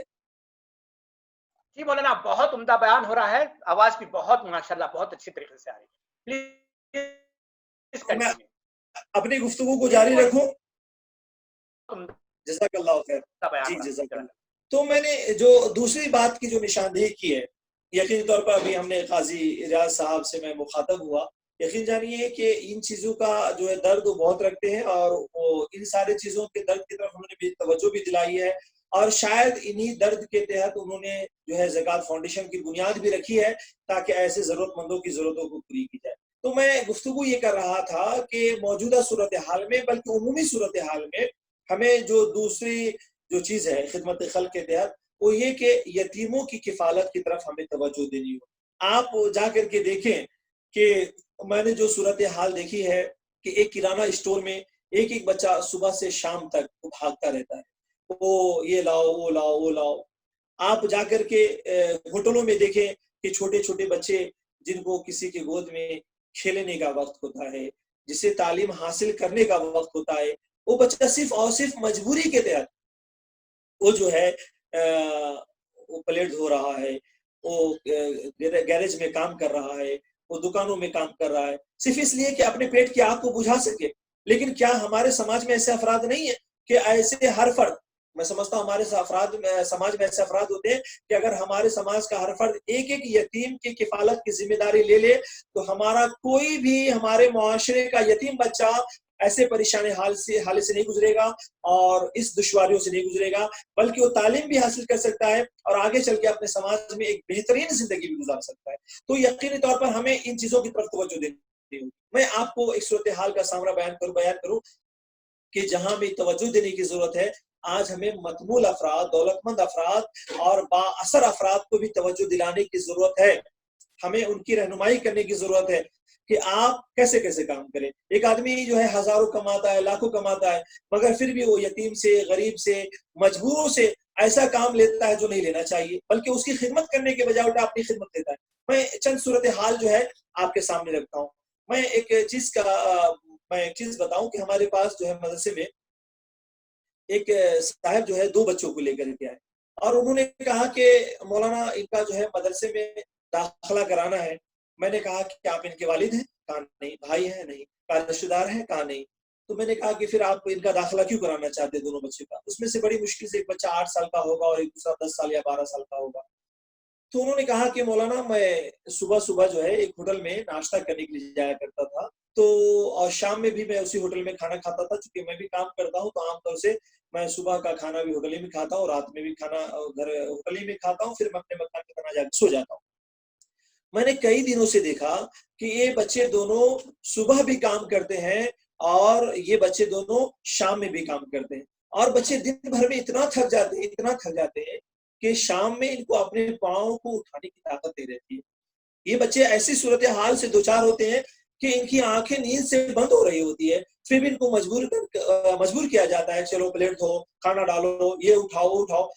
جی مولانا، بہت عمدہ بیان ہو رہا ہے، آواز بھی بہت ماشاءاللہ بہت اچھی طریقے سے آ رہی ہے. میں اپنی گفتگو کو جاری رکھوں؟ جزاک اللہ خیر. جی جزاک اللہ. تو میں نے جو دوسری بات کی جو نشاندہی کی ہے، یقینی طور پر ابھی ہم نے قاضی ریاض صاحب سے میں مخاطب ہوا. یقین جانیے کہ ان چیزوں کا جو ہے درد وہ بہت رکھتے ہیں اور وہ ان سارے چیزوں کے درد کی طرف انہوں نے بھی توجہ بھی دلائی ہے. اور شاید انہی درد کے تحت انہوں نے جو ہے زکوٰۃ فاؤنڈیشن کی بنیاد بھی رکھی ہے تاکہ ایسے ضرورت مندوں کی ضرورتوں کو پوری کی جائے۔ تو میں گفتگو یہ کر رہا تھا کہ موجودہ صورتحال میں بلکہ عمومی صورتحال میں ہمیں جو دوسری جو چیز ہے خدمت خلق کے تحت وہ یہ کہ یتیموں کی کفالت کی طرف ہمیں توجہ دینی ہو۔ آپ جا کر کے دیکھیں کہ میں نے جو صورتحال دیکھی ہے کہ ایک کرانہ اسٹور میں ایک بچہ صبح سے شام تک وہ بھاگتا رہتا ہے، وہ یہ لاؤ وہ لاؤ وہ لاؤ۔ آپ جا کر کے ہوٹلوں میں دیکھیں کہ چھوٹے چھوٹے بچے جن کو کسی کے گود میں کھیلنے کا وقت ہوتا ہے، جسے تعلیم حاصل کرنے کا وقت ہوتا ہے، وہ بچہ صرف اور صرف مجبوری کے تحت وہ جو ہے وہ پلیٹ دھو رہا ہے، وہ گیریج میں کام کر رہا ہے، وہ دکانوں میں کام کر رہا ہے، صرف اس لیے کہ اپنے پیٹ کی آگ کو بجھا سکے۔ لیکن کیا ہمارے سماج میں ایسے افراد نہیں ہیں کہ ایسے ہر فرد، میں سمجھتا ہوں ہمارے سماج میں ایسے افراد ہوتے ہیں کہ اگر ہمارے سماج کا ہر فرد ایک ایک یتیم کی کفالت کی ذمہ داری لے لے تو ہمارا کوئی بھی ہمارے معاشرے کا یتیم بچہ ایسے پریشان حال سے نہیں گزرے گا اور اس دشواریوں سے نہیں گزرے گا، بلکہ وہ تعلیم بھی حاصل کر سکتا ہے اور آگے چل کے اپنے سماج میں ایک بہترین زندگی بھی گزار سکتا ہے۔ تو یقینی طور پر ہمیں ان چیزوں کی طرف توجہ دینی ہوگی۔ میں آپ کو ایک صورتحال کا سامنا بیان کروں کہ جہاں بھی توجہ دینے کی ضرورت ہے، آج ہمیں متمول افراد، دولت مند افراد اور با اثر افراد کو بھی توجہ دلانے کی ضرورت ہے۔ ہمیں ان کی رہنمائی کرنے کی ضرورت ہے کہ آپ کیسے کیسے کام کریں۔ ایک آدمی جو ہے ہزاروں کماتا ہے، لاکھوں کماتا ہے، مگر پھر بھی وہ یتیم سے، غریب سے، مجبوروں سے ایسا کام لیتا ہے جو نہیں لینا چاہیے، بلکہ اس کی خدمت کرنے کے بجائے الٹا اپنی خدمت لیتا ہے۔ میں چند صورتحال جو ہے آپ کے سامنے رکھتا ہوں۔ میں ایک چیز بتاؤں کہ ہمارے پاس جو ہے مدرسے میں ایک صاحب جو ہے 2 بچوں کو لے کر کے آئے اور انہوں نے کہا کہ مولانا ان کا جو ہے مدرسے میں داخلہ کرانا ہے۔ میں نے کہا کہ آپ ان کے والد ہیں؟ کہا نہیں۔ بھائی ہیں؟ نہیں۔ کہا رشتہ دار ہیں؟ کہا نہیں۔ تو میں نے کہا کہ پھر آپ ان کا داخلہ کیوں کرانا چاہتے ہیں دونوں بچے کا؟ اس میں سے بڑی مشکل سے ایک بچہ 8 سال کا ہوگا اور ایک دوسرا 10 سال یا 12 سال کا ہوگا۔ تو انہوں نے کہا کہ مولانا میں صبح جو ہے ایک ہوٹل میں ناشتہ کرنے کے لیے جایا کرتا تھا، تو اور شام میں بھی میں اسی ہوٹل میں کھانا کھاتا تھا۔ چونکہ میں بھی کام کرتا ہوں تو عام طور سے میں صبح کا کھانا بھی ہوٹل ہی میں کھاتا ہوں، رات میں بھی کھانا ہوٹل ہی میں کھاتا ہوں، پھر میں اپنے مکان کی طرح جا کے سو جاتا ہوں۔ میں نے کئی دنوں سے دیکھا کہ یہ بچے دونوں صبح بھی کام کرتے ہیں اور یہ بچے دونوں شام میں بھی کام کرتے ہیں، اور بچے دن بھر میں اتنا تھک جاتے ہیں کہ شام میں ان کو اپنے پاؤں کو اٹھانے کی طاقت نہیں رہتی ہے۔ یہ بچے ایسی صورتحال سے دوچار ہوتے ہیں کہ ان کی آنکھیں نیند سے بند ہو رہی ہوتی ہے، پھر بھی ان کو مجبور کیا جاتا ہے، چلو پلیٹ دھو، کھانا ڈالو، یہ اٹھاؤ وہ اٹھاؤ۔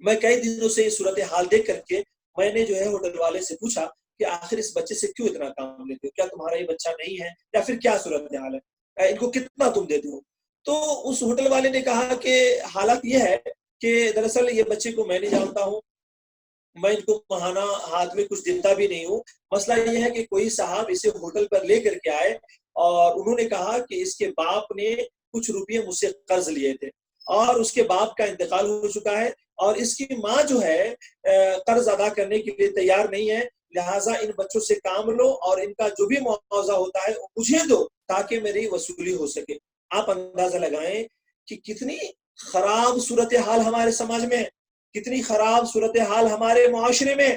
میں کئی دنوں سے یہ صورتحال دیکھ کر کے میں نے جو ہے ہوٹل والے سے پوچھا کہ آخر اس بچے سے کیوں اتنا کام لیتے ہو؟ کیا تمہارا یہ بچہ نہیں ہے یا پھر کیا صورتحال ہے؟ ان کو کتنا تم دیتے ہو؟ تو اس ہوٹل والے نے کہا کہ حالت یہ ہے کہ دراصل یہ بچے کو میں نہیں جانتا ہوں، میں ان کو ماہانہ ہاتھ میں کچھ دیتا بھی نہیں ہوں۔ مسئلہ یہ ہے کہ کوئی صاحب اسے ہوٹل پر لے کر کے آئے اور انہوں نے کہا کہ اس کے باپ نے کچھ روپیے مجھ سے قرض لیے تھے اور اس کے باپ کا انتقال ہو چکا ہے اور اس کی ماں جو ہے قرض ادا کرنے کے لیے تیار نہیں ہے، لہٰذا ان بچوں سے کام لو اور ان کا جو بھی معاوضہ ہوتا ہے مجھے دو تاکہ میری وصولی ہو سکے۔ آپ اندازہ لگائیں کہ کتنی خراب صورتحال ہمارے سماج میں، کتنی خراب صورتحال ہمارے معاشرے میں،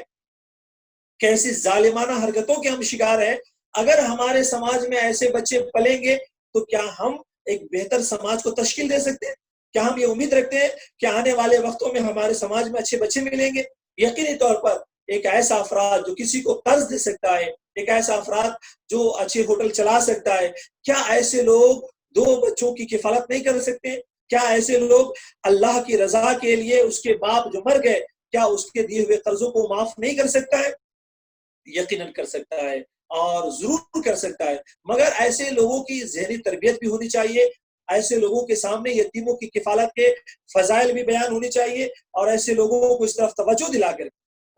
کیسی ظالمانہ حرکتوں کے ہم شکار ہیں۔ اگر ہمارے سماج میں ایسے بچے پلیں گے تو کیا ہم ایک بہتر سماج کو تشکیل دے سکتے ہیں؟ کیا ہم یہ امید رکھتے ہیں کہ آنے والے وقتوں میں ہمارے سماج میں اچھے بچے ملیں گے؟ یقینی طور پر ایک ایسا افراد جو کسی کو قرض دے سکتا ہے، ایک ایسا افراد جو اچھے ہوٹل چلا سکتا ہے، کیا ایسے لوگ 2 بچوں کی کفالت نہیں کر سکتے؟ کیا ایسے لوگ اللہ کی رضا کے لیے اس کے باپ جو مر گئے کیا اس کے دیے ہوئے قرضوں کو معاف نہیں کر سکتا ہے؟ یقیناً کر سکتا ہے اور ضرور کر سکتا ہے، مگر ایسے لوگوں کی ذہنی تربیت بھی ہونی چاہیے، ایسے لوگوں کے سامنے یتیموں کی کفالت کے فضائل بھی بیان ہونی چاہیے اور ایسے لوگوں کو اس طرف توجہ دلا کر،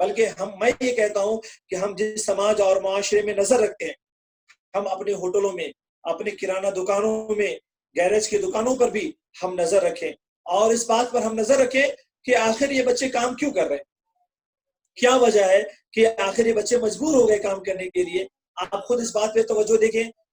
بلکہ میں یہ کہتا ہوں کہ ہم جس سماج اور معاشرے میں نظر رکھتے ہیں، ہم اپنے ہوٹلوں میں، اپنے کرانہ دکانوں میں، گیریج کی دکانوں پر بھی ہم نظر رکھیں اور اس بات پر ہم نظر رکھیں کہ آخر یہ بچے کام کیوں کر رہے ہیں، کیا وجہ ہے کہ آخر یہ بچے مجبور ہو گئے کام کرنے کے لیے۔ آپ خود اس بات پہ توجہ دیکھیں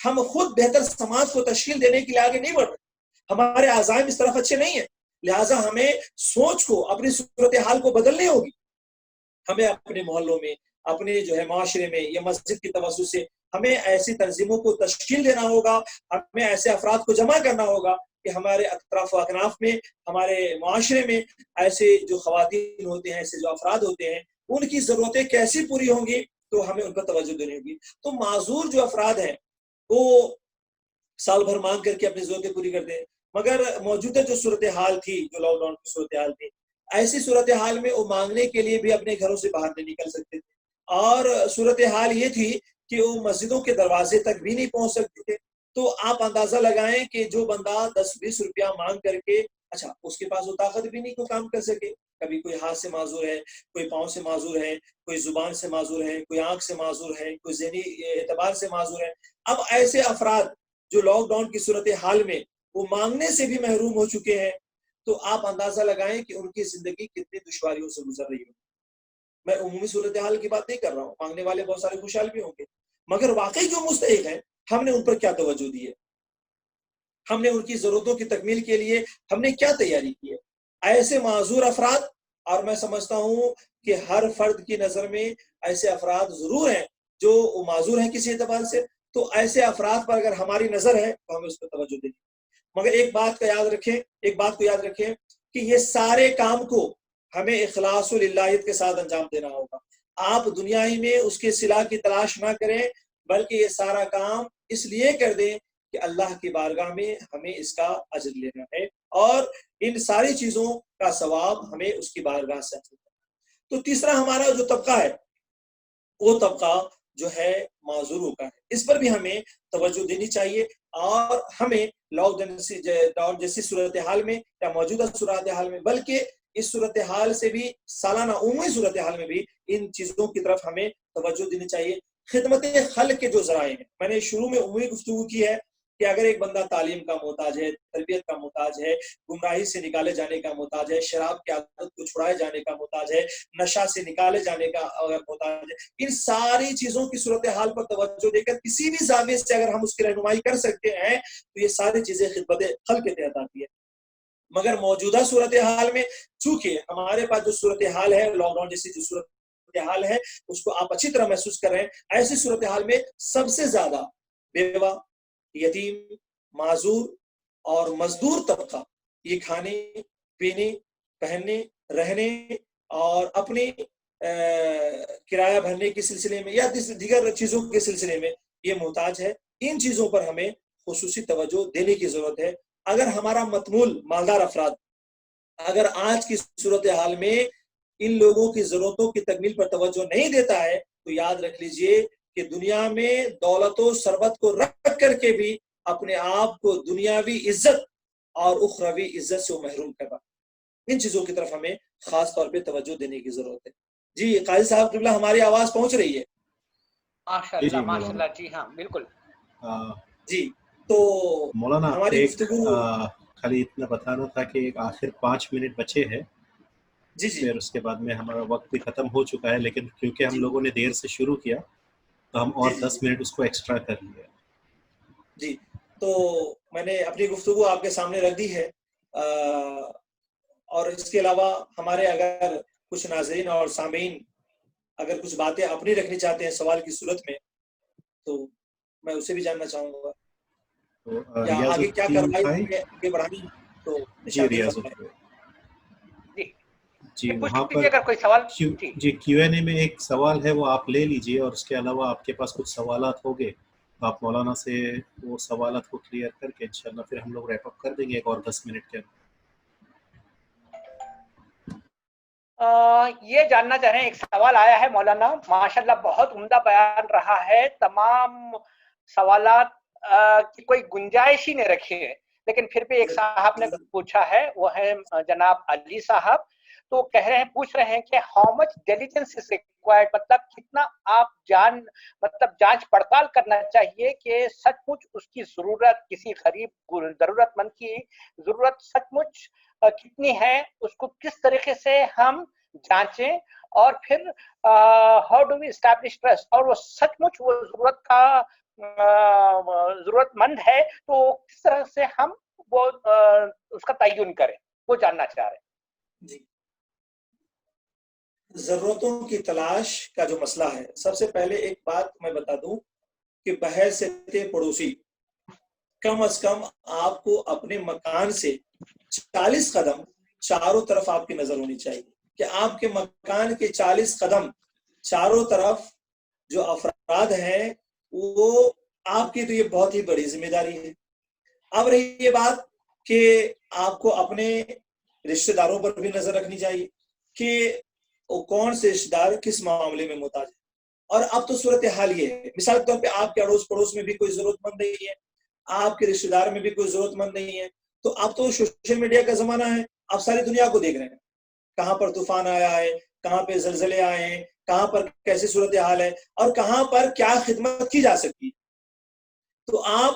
ہم خود بہتر سماج کو تشکیل دینے کے لیے آگے نہیں بڑھ رہے, ہمارے عزائم اس طرف اچھے نہیں ہیں. لہٰذا ہمیں سوچ کو, اپنی صورتحال کو بدلنی ہوگی. ہمیں اپنے محلوں میں, اپنے جو ہے معاشرے میں یا مسجد کی توسط سے ہمیں ایسی تنظیموں کو تشکیل دینا ہوگا, ہمیں ایسے افراد کو جمع کرنا ہوگا کہ ہمارے اطراف و اکناف میں, ہمارے معاشرے میں ایسے جو خواتین ہوتے ہیں, ایسے جو افراد ہوتے ہیں, ان کی ضرورتیں کیسی پوری ہوں گی, تو ہمیں ان پر توجہ دینی ہوگی. تو معذور جو افراد ہیں وہ سال بھر مانگ کر کے اپنی ضرورتیں پوری کرتے ہیں, مگر موجودہ جو صورتحال تھی, جو لاک ڈاؤن کی صورتحال تھی, ایسی صورتحال میں وہ مانگنے کے لیے بھی اپنے گھروں سے باہر نہیں نکل سکتے تھے, اور صورتحال یہ تھی کہ وہ مسجدوں کے دروازے تک بھی نہیں پہنچ سکتے تھے. تو آپ اندازہ لگائیں کہ جو بندہ 10-20 روپیہ مانگ کر کے, اچھا اس کے پاس وہ طاقت بھی نہیں کوئی کام کر سکے, کبھی کوئی ہاتھ سے معذور ہے, کوئی پاؤں سے معذور ہے, کوئی زبان سے معذور ہے, کوئی آنکھ سے معذور ہے, کوئی ذہنی اعتبار سے معذور ہے. اب ایسے افراد جو لاک ڈاؤن کی صورتحال میں وہ مانگنے سے بھی محروم ہو چکے ہیں, تو آپ اندازہ لگائیں کہ ان کی زندگی کتنی دشواریوں سے گزر رہی ہو. میں عمومی صورتحال کی بات نہیں کر رہا ہوں, مانگنے والے بہت سارے خوشحال بھی ہوں گے, مگر واقعی جو مستحق ہیں, ہم نے ان پر کیا توجہ دی ہے, ہم نے ان کی ضرورتوں کی تکمیل کے لیے ہم نے کیا تیاری کی ہے. ایسے معذور افراد, اور میں سمجھتا ہوں کہ ہر فرد کی نظر میں ایسے افراد ضرور ہیں جو معذور ہیں کسی اعتبار سے, تو ایسے افراد پر اگر ہماری نظر ہے تو ہمیں اس پر توجہ دینی. مگر ایک بات کو یاد رکھیں کہ یہ سارے کام کو ہمیں اخلاص و للہیت کے ساتھ انجام دینا ہوگا. آپ دنیا ہی میں اس کے صلاح کی تلاش نہ کریں, بلکہ یہ سارا کام اس لیے کر دیں کہ اللہ کی بارگاہ میں ہمیں اس کا اجر لینا ہے, اور ان ساری چیزوں کا ثواب ہمیں اس کی بارگاہ سے حاصل کرنا ہے. تو تیسرا ہمارا جو طبقہ ہے, وہ طبقہ جو ہے معذوروں کا ہے, اس پر بھی ہمیں توجہ دینی چاہیے, اور ہمیں لاک ڈاؤن جیسی صورتحال میں یا موجودہ صورتحال میں, بلکہ اس صورتحال سے بھی سالانہ عمومی صورتحال میں بھی ان چیزوں کی طرف ہمیں توجہ دینی چاہیے. خدمت خلق کے جو ذرائع ہیں, میں نے شروع میں عمومی گفتگو کی ہے کہ اگر ایک بندہ تعلیم کا محتاج ہے, تربیت کا محتاج ہے, گمراہی سے نکالے جانے کا محتاج ہے, شراب کی عادت کو چھڑائے جانے کا محتاج ہے, نشہ سے نکالے جانے کا محتاج ہے, ان ساری چیزوں کی صورتحال پر توجہ دے کر کسی بھی زاویے سے اگر ہم اس کی رہنمائی کر سکتے ہیں, تو یہ ساری چیزیں خدمت خلق کے تحت آتی ہے. مگر موجودہ صورتحال میں چونکہ ہمارے پاس جو صورتحال ہے, لاک ڈاؤن جیسی جو صورتحال ہے, اس کو آپ اچھی طرح محسوس کر رہے ہیں, ایسی صورتحال میں سب سے زیادہ بیوہ, یتیم, معذور اور مزدور طبقہ یہ کھانے, پینے, پہننے, رہنے اور اپنی کرایہ بھرنے کے سلسلے میں یا دیگر چیزوں کے سلسلے میں یہ محتاج ہے. ان چیزوں پر ہمیں خصوصی توجہ دینے کی ضرورت ہے. اگر ہمارا متمول مالدار افراد اگر آج کی صورتحال میں ان لوگوں کی ضرورتوں کی تکمیل پر توجہ نہیں دیتا ہے, تو یاد رکھ لیجئے کہ دنیا میں دولت و ثروت کو رکھ کر کے بھی اپنے آپ کو دنیاوی عزت اور اخروی عزت سے محروم کرنا. ان چیزوں کی طرف ہمیں خاص طور پہ توجہ دینے کی ضرورت ہے. جی قاضی صاحب قبلہ, ہماری آواز پہنچ رہی ہے؟ ماشاءاللہ ماشاءاللہ, جی ہاں بالکل. جی تو مولانا ہماری ایک گفتگو خالی اتنا بتانا تھا کہ ایک آخر 5 منٹ بچے ہیں, جی جی پھر اس کے بعد میں ہمارا وقت بھی ختم ہو چکا ہے, لیکن کیونکہ ہم جی لوگوں نے دیر سے شروع کیا تو ہم اور جی 10 منٹ اس کو ایکسٹرا کر لیا. جی تو میں نے اپنی گفتگو آپ کے سامنے رکھ دی ہے, اور اس کے علاوہ ہمارے اگر کچھ ناظرین اور سامعین اگر کچھ باتیں اپنی رکھنی چاہتے ہیں سوال کی صورت میں, تو میں اسے بھی جاننا چاہوں گا, تو یا ریاض آگے کیا الدین کروائی بھائی, آگے بڑھانی تو جی نشاندہی ریاض فرمائیں. الدین جی, پوچھ وہاں پر لیجیے اگر کوئی سوال. جی کیو این اے میں ایک سوال ہے, وہ آپ لے لیجئے, اور اس کے علاوہ آپ کے پاس کچھ سوالات ہوں گے تو آپ مولانا سے وہ سوالات کو کلیئر کر کے انشاءاللہ پھر ہم لوگ ریپ اپ کر دیں گے ایک اور 10 منٹ کے اندر. یہ جاننا چاہ رہے ہیں, ایک سوال آیا ہے مولانا, ماشاءاللہ بہت عمدہ بیان رہا ہے, تمام سوالات کی کوئی گنجائش ہی نہیں رکھی ہے, لیکن پھر بھی ایک صاحب نے پوچھا ہے, وہ ہے جناب علی صاحب. تو کہہ رہے ہیں, پوچھ رہے ہیں کہ how much diligence is required, مطلب کتنا آپ جانچ پڑتال کرنا چاہیے کہ سچ مچ اس کی ضرورت, کسی غریب ضرورت مند کی ضرورت سچ مچ کتنی ہے, اس کو کس طریقے سے ہم جانچیں, اور پھر how do we establish trust, اور وہ سچ مچ وہ ضرورت مند ہے تو کس طرح سے ہم وہ اس کا تعین کریں، وہ جاننا چاہ رہے ہیں۔ جی، ضرورتوں کی تلاش کا جو مسئلہ ہے، سب سے پہلے ایک بات میں بتا دوں کہ بحیثیت پڑوسی کم از کم آپ کو اپنے مکان سے 40 قدم چاروں طرف آپ کی نظر ہونی چاہیے، کہ آپ کے مکان کے 40 قدم چاروں طرف جو افراد ہیں وہ آپ کی، تو یہ بہت ہی بڑی ذمہ داری ہے۔ اب رہی یہ بات کہ آپ کو اپنے رشتہ داروں پر بھی نظر رکھنی چاہیے کہ وہ کون سے رشتہ دار کس معاملے میں محتاج ہے۔ اور اب تو صورتحال یہ ہے، مثال کے طور پہ آپ کے اڑوس پڑوس میں بھی کوئی ضرورت مند نہیں ہے، آپ کے رشتہ دار میں بھی کوئی ضرورت مند نہیں ہے، تو اب تو سوشل میڈیا کا زمانہ ہے، آپ ساری دنیا کو دیکھ رہے ہیں، کہاں پر طوفان آیا ہے، کہاں پہ زلزلے آئے ہیں، کہاں پر کیسی صورتحال ہے، اور کہاں پر کیا خدمت کی جا سکتی ہے۔ تو آپ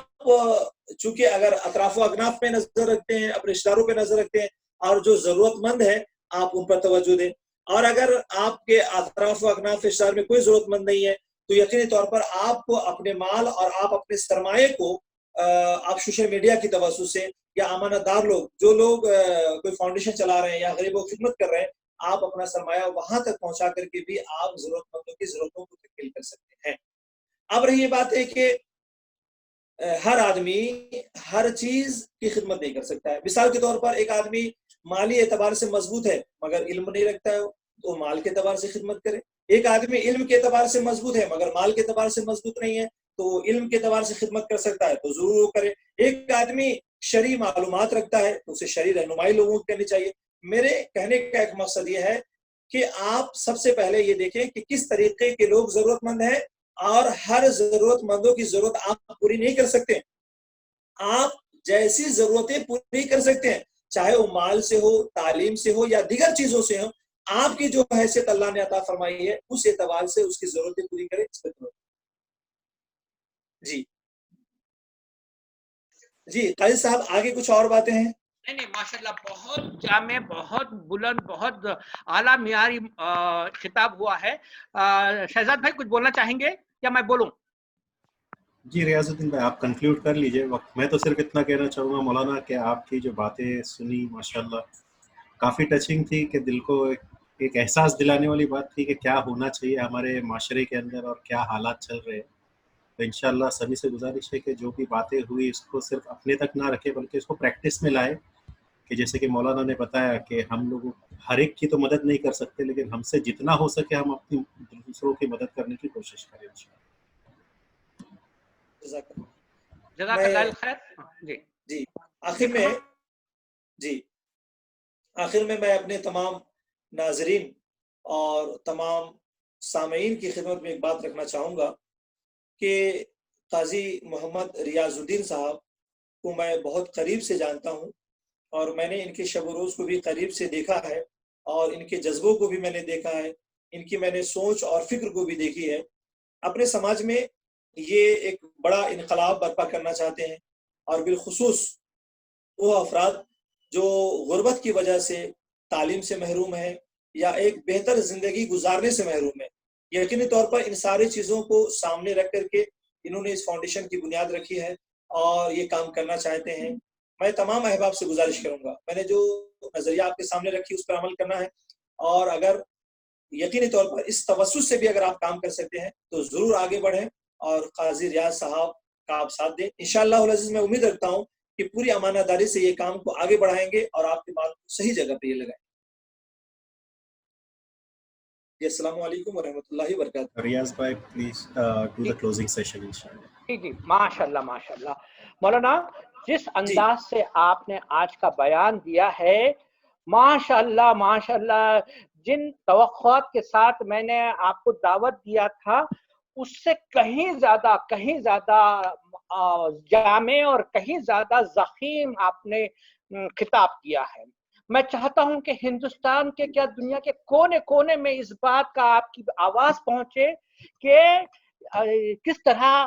چونکہ اگر اطراف و اکناف پہ نظر رکھتے ہیں، اپنے رشتہ داروں پہ نظر رکھتے ہیں، اور جو ضرورت مند ہے آپ ان پر توجہ دیں، اور اگر آپ کے اطراف و اکناف رشتہ دار میں کوئی ضرورت مند نہیں ہے تو یقینی طور پر آپ کو اپنے مال اور آپ اپنے سرمایے کو آپ سوشل میڈیا کی توسط سے، یا امانت دار لوگ جو لوگ کوئی فاؤنڈیشن چلا رہے ہیں یا غریبوں کی خدمت کر رہے ہیں، آپ اپنا سرمایہ وہاں تک پہنچا کر کے بھی آپ ضرورت مندوں کی ضرورتوں کو تکمیل کر سکتے ہیں۔ اب رہی یہ بات ہے کہ ہر آدمی ہر چیز کی خدمت نہیں کر سکتا ہے۔ مثال کے طور پر ایک آدمی مالی اعتبار سے مضبوط ہے مگر علم نہیں رکھتا ہے تو مال کے اعتبار سے خدمت کرے، ایک آدمی علم کے اعتبار سے مضبوط ہے مگر مال کے اعتبار سے مضبوط نہیں ہے تو علم کے اعتبار سے خدمت کر سکتا ہے تو ضرور وہ کرے، ایک آدمی شرعی معلومات رکھتا ہے تو اسے شرعی رہنمائی لوگوں کو کرنی چاہیے۔ میرے کہنے کا ایک مقصد یہ ہے کہ آپ سب سے پہلے یہ دیکھیں کہ کس طریقے کے لوگ ضرورت مند ہیں، اور ہر ضرورت مندوں کی ضرورت آپ پوری نہیں کر سکتے، آپ جیسی ضرورتیں پوری کر سکتے ہیں، چاہے وہ مال سے ہو، تعلیم سے ہو، یا دیگر چیزوں سے ہو، آپ کی جو حیثیت اللہ نے عطا فرمائی ہے اس اعتبار سے اس کی ضرورتیں پوری کریں۔ جی جی قاضی صاحب آگے کچھ اور باتیں ہیں؟ نہیں ماشاءاللہ بہت جامع، بہت بلند، بہت اعلیٰ معیاری خطاب ہوا ہے۔ شہزاد بھائی کچھ بولنا چاہیں گے یا میں بولوں؟ جی ریاض الدین بھائی آپ کنکلیوڈ کر لیجئے وقت، میں تو صرف اتنا کہنا چاہوں گا مولانا کہ آپ کی جو باتیں سنی ماشاءاللہ کافی ٹچنگ تھی، کہ دل کو ایک احساس دلانے والی بات تھی کہ کیا ہونا چاہیے ہمارے معاشرے کے اندر اور کیا حالات چل رہے ہیں۔ تو انشاءاللہ سبھی سے گزارش ہے کہ جو بھی باتیں ہوئی اس کو صرف اپنے تک نہ رکھے بلکہ اس کو پریکٹس میں لائے، کہ جیسے کہ مولانا نے بتایا کہ ہم لوگ ہر ایک کی تو مدد نہیں کر سکتے لیکن ہم سے جتنا ہو سکے ہم اپنی دوسروں کی مدد کرنے کی کوشش کریں انشاءاللہ۔ جزاک اللہ خیر۔ جی جی آخر میں میں اپنے تمام ناظرین اور تمام سامعین کی خدمت میں ایک بات رکھنا چاہوں گا کہ قاضی محمد ریاض الدین صاحب کو میں بہت قریب سے جانتا ہوں، اور میں نے ان کے شب و روز کو بھی قریب سے دیکھا ہے، اور ان کے جذبوں کو بھی میں نے دیکھا ہے، ان کی میں نے سوچ اور فکر کو بھی دیکھی ہے۔ اپنے سماج میں یہ ایک بڑا انقلاب برپا کرنا چاہتے ہیں، اور بالخصوص وہ افراد جو غربت کی وجہ سے تعلیم سے محروم ہے یا ایک بہتر زندگی گزارنے سے محروم ہے، یقینی طور پر ان ساری چیزوں کو سامنے رکھ کر کے انہوں نے اس فاؤنڈیشن کی بنیاد رکھی ہے اور یہ کام کرنا چاہتے ہیں۔ میں تمام احباب سے گزارش کروں گا، میں نے جو نظریہ آپ کے سامنے رکھی اس پر عمل کرنا ہے، اور اگر یقینی طور پر اس توسط سے بھی اگر آپ کام کر سکتے ہیں تو ضرور آگے بڑھیں اور قاضی ریاض صاحب کا آپ ساتھ دیں۔ انشاءاللہ العزیز میں امید رکھتا ہوں کہ پوری امانت داری سے یہ کام کو آگے بڑھائیں گے اور آپ کی بات کو صحیح جگہ پہ یہ لگائیں گے۔ السلام علیکم ورحمۃ اللہ وبرکاتہ۔ ریاض بھائی please do the closing session انشاءاللہ۔ جی ماشاءاللہ ماشاءاللہ مولانا، جس انداز سے آپ نے آج کا بیان دیا ہے ماشاءاللہ ماشاءاللہ، جن توقعات کے ساتھ میں نے آپ کو دعوت دیا تھا اس سے کہیں زیادہ جامع اور کہیں زیادہ ضخیم آپ نے خطاب کیا ہے۔ میں چاہتا ہوں کہ ہندوستان کے کیا دنیا کے کونے کونے میں اس بات کا آپ کی آواز پہنچے کہ کس طرح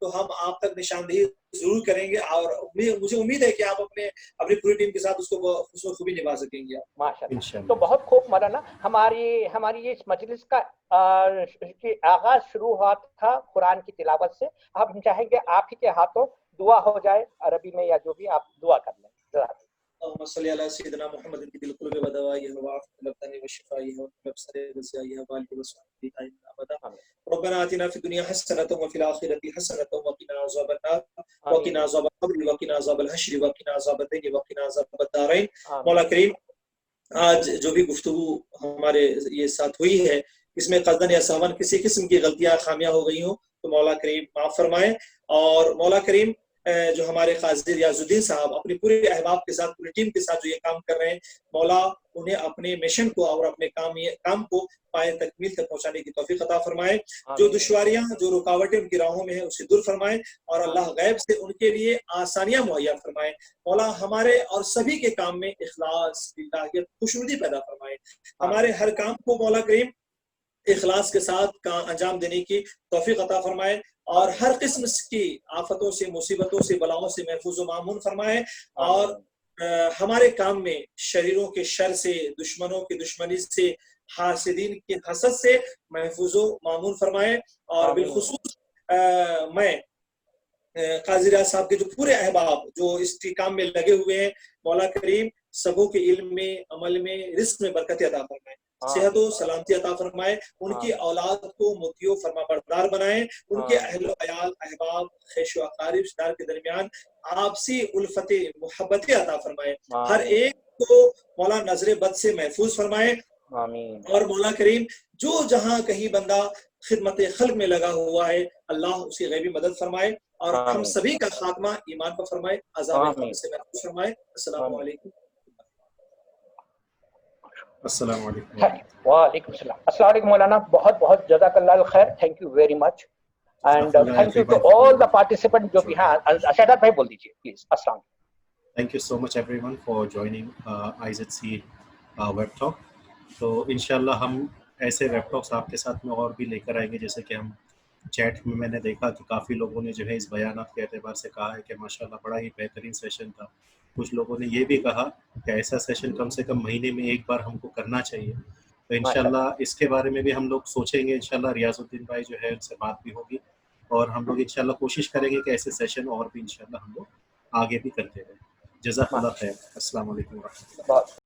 تو ہم آپ تک نشاندہی ضرور کریں گے, اور مجھے امید ہے کہ آپ اپنی پوری ٹیم کے ساتھ اس کو حسن خوبی نبھا سکیں گے. ماشاءاللہ. تو بہت خوب مولانا, ہماری اس مجلس کا آغاز شروع ہوا تھا قرآن کی تلاوت سے. اب ہم چاہیں گے آپ ہی کے ہاتھوں دعا ہو جائے عربی میں یا جو بھی آپ دعا کر لیں. اللهم صل على سيدنا محمد في القلوب ودوائها وعافية الأبدان وشفائها والأبصار وزيائها وآله وصحبه أجمعين أبدا. ربنا آتنا في الدنيا حسنة وفي الآخرة حسنة وقنا عذاب النار وقنا عذاب القبر وقنا عذاب الحشر وقنا عذاب الدين وقنا عذاب الدارين. مولا کریم, آج جو بھی گفتگو ہمارے یہ ساتھ ہوئی ہے اس میں قصدن یا سہون کسی قسم کی غلطیاں خامیاں ہو گئی ہوں تو مولا کریم معاف فرمائیں. اور مولا کریم جو ہمارے قاضی ریاض الدین صاحب اپنے پورے احباب کے ساتھ, پوری ٹیم کے ساتھ جو یہ کام کر رہے ہیں, مولا انہیں اپنے مشن کو اور اپنے کام کو پائے تکمیل تک پہنچانے کی توفیق عطا فرمائے. جو دشواریاں, جو رکاوٹیں ان کی راہوں میں ہیں اسے دور فرمائے, اور اللہ غیب سے ان کے لیے آسانیاں مہیا فرمائے. مولا ہمارے اور سبھی کے کام میں اخلاص, للہیت, خوشنودی پیدا فرمائے. ہمارے ہر کام کو مولا کریم اخلاص کے ساتھ انجام دینے کی توفیق عطا فرمائے, اور ہر قسم کی آفتوں سے, مصیبتوں سے, بلاؤں سے محفوظ و معمون فرمائے. اور ہمارے کام میں شریروں کے شر سے, دشمنوں کی دشمنی سے, حاسدین کے حسد سے محفوظ و معمون فرمائے. اور بالخصوص میں قاضی ریاض صاحب کے جو پورے احباب جو اس کام میں لگے ہوئے ہیں, مولا کریم سبوں کے علم میں, عمل میں, رزق میں برکت عطا فرمائے, صحت و سلامتی عطا فرمائے. ان کی اولاد کو موتیو فرما بردار بنائیں. ان کے اہل و عیال, احباب, خیش و اقارب, رشتہ دار کے درمیان آپسی الفت, محبت عطا فرمائے. ہر ایک کو مولا نظر بد سے محفوظ فرمائے. اور مولا کریم جو جہاں کہیں بندہ خدمت خلق میں لگا ہوا ہے, اللہ اسی غیبی مدد فرمائے, اور ہم سبھی کا خاتمہ ایمان پر فرمائے, عذاب قبر سے محفوظ فرمائے. السلام علیکم. السلام علیکم. وعلیکم السلام. السلام علیکم مولانا, بہت بہت جزاک اللہ خیر. Thank you very much, and thank you to all the participant جو بھی ہیں. اشاد بھائی بول دیجیے پلیز. السلام علیکم. Thank you so much everyone for joining IZC Web Talk. تو انشاءاللہ ہم ایسے ویب ٹاکس آپ کے ساتھ میں اور بھی لے کر آئیں گے. جیسے کہ ہم چیٹ میں نے دیکھا کہ کافی لوگوں نے جو ہے اس بیانات کے اعتبار سے کہا ہے کہ ماشاءاللہ بڑا ہی بہترین سیشن تھا. کچھ لوگوں نے یہ بھی کہا کہ ایسا سیشن کم سے کم مہینے میں ایک بار ہم کو کرنا چاہیے. تو انشاءاللہ اس کے بارے میں بھی ہم لوگ سوچیں گے. انشاءاللہ ریاض الدین بھائی جو ہے ان سے بات بھی ہوگی, اور ہم لوگ انشاءاللہ کوشش کریں گے کہ ایسے سیشن اور بھی انشاءاللہ ہم لوگ آگے بھی کرتے رہیں. جزاک اللہ خیر. السلام علیکم ورحمۃ اللہ.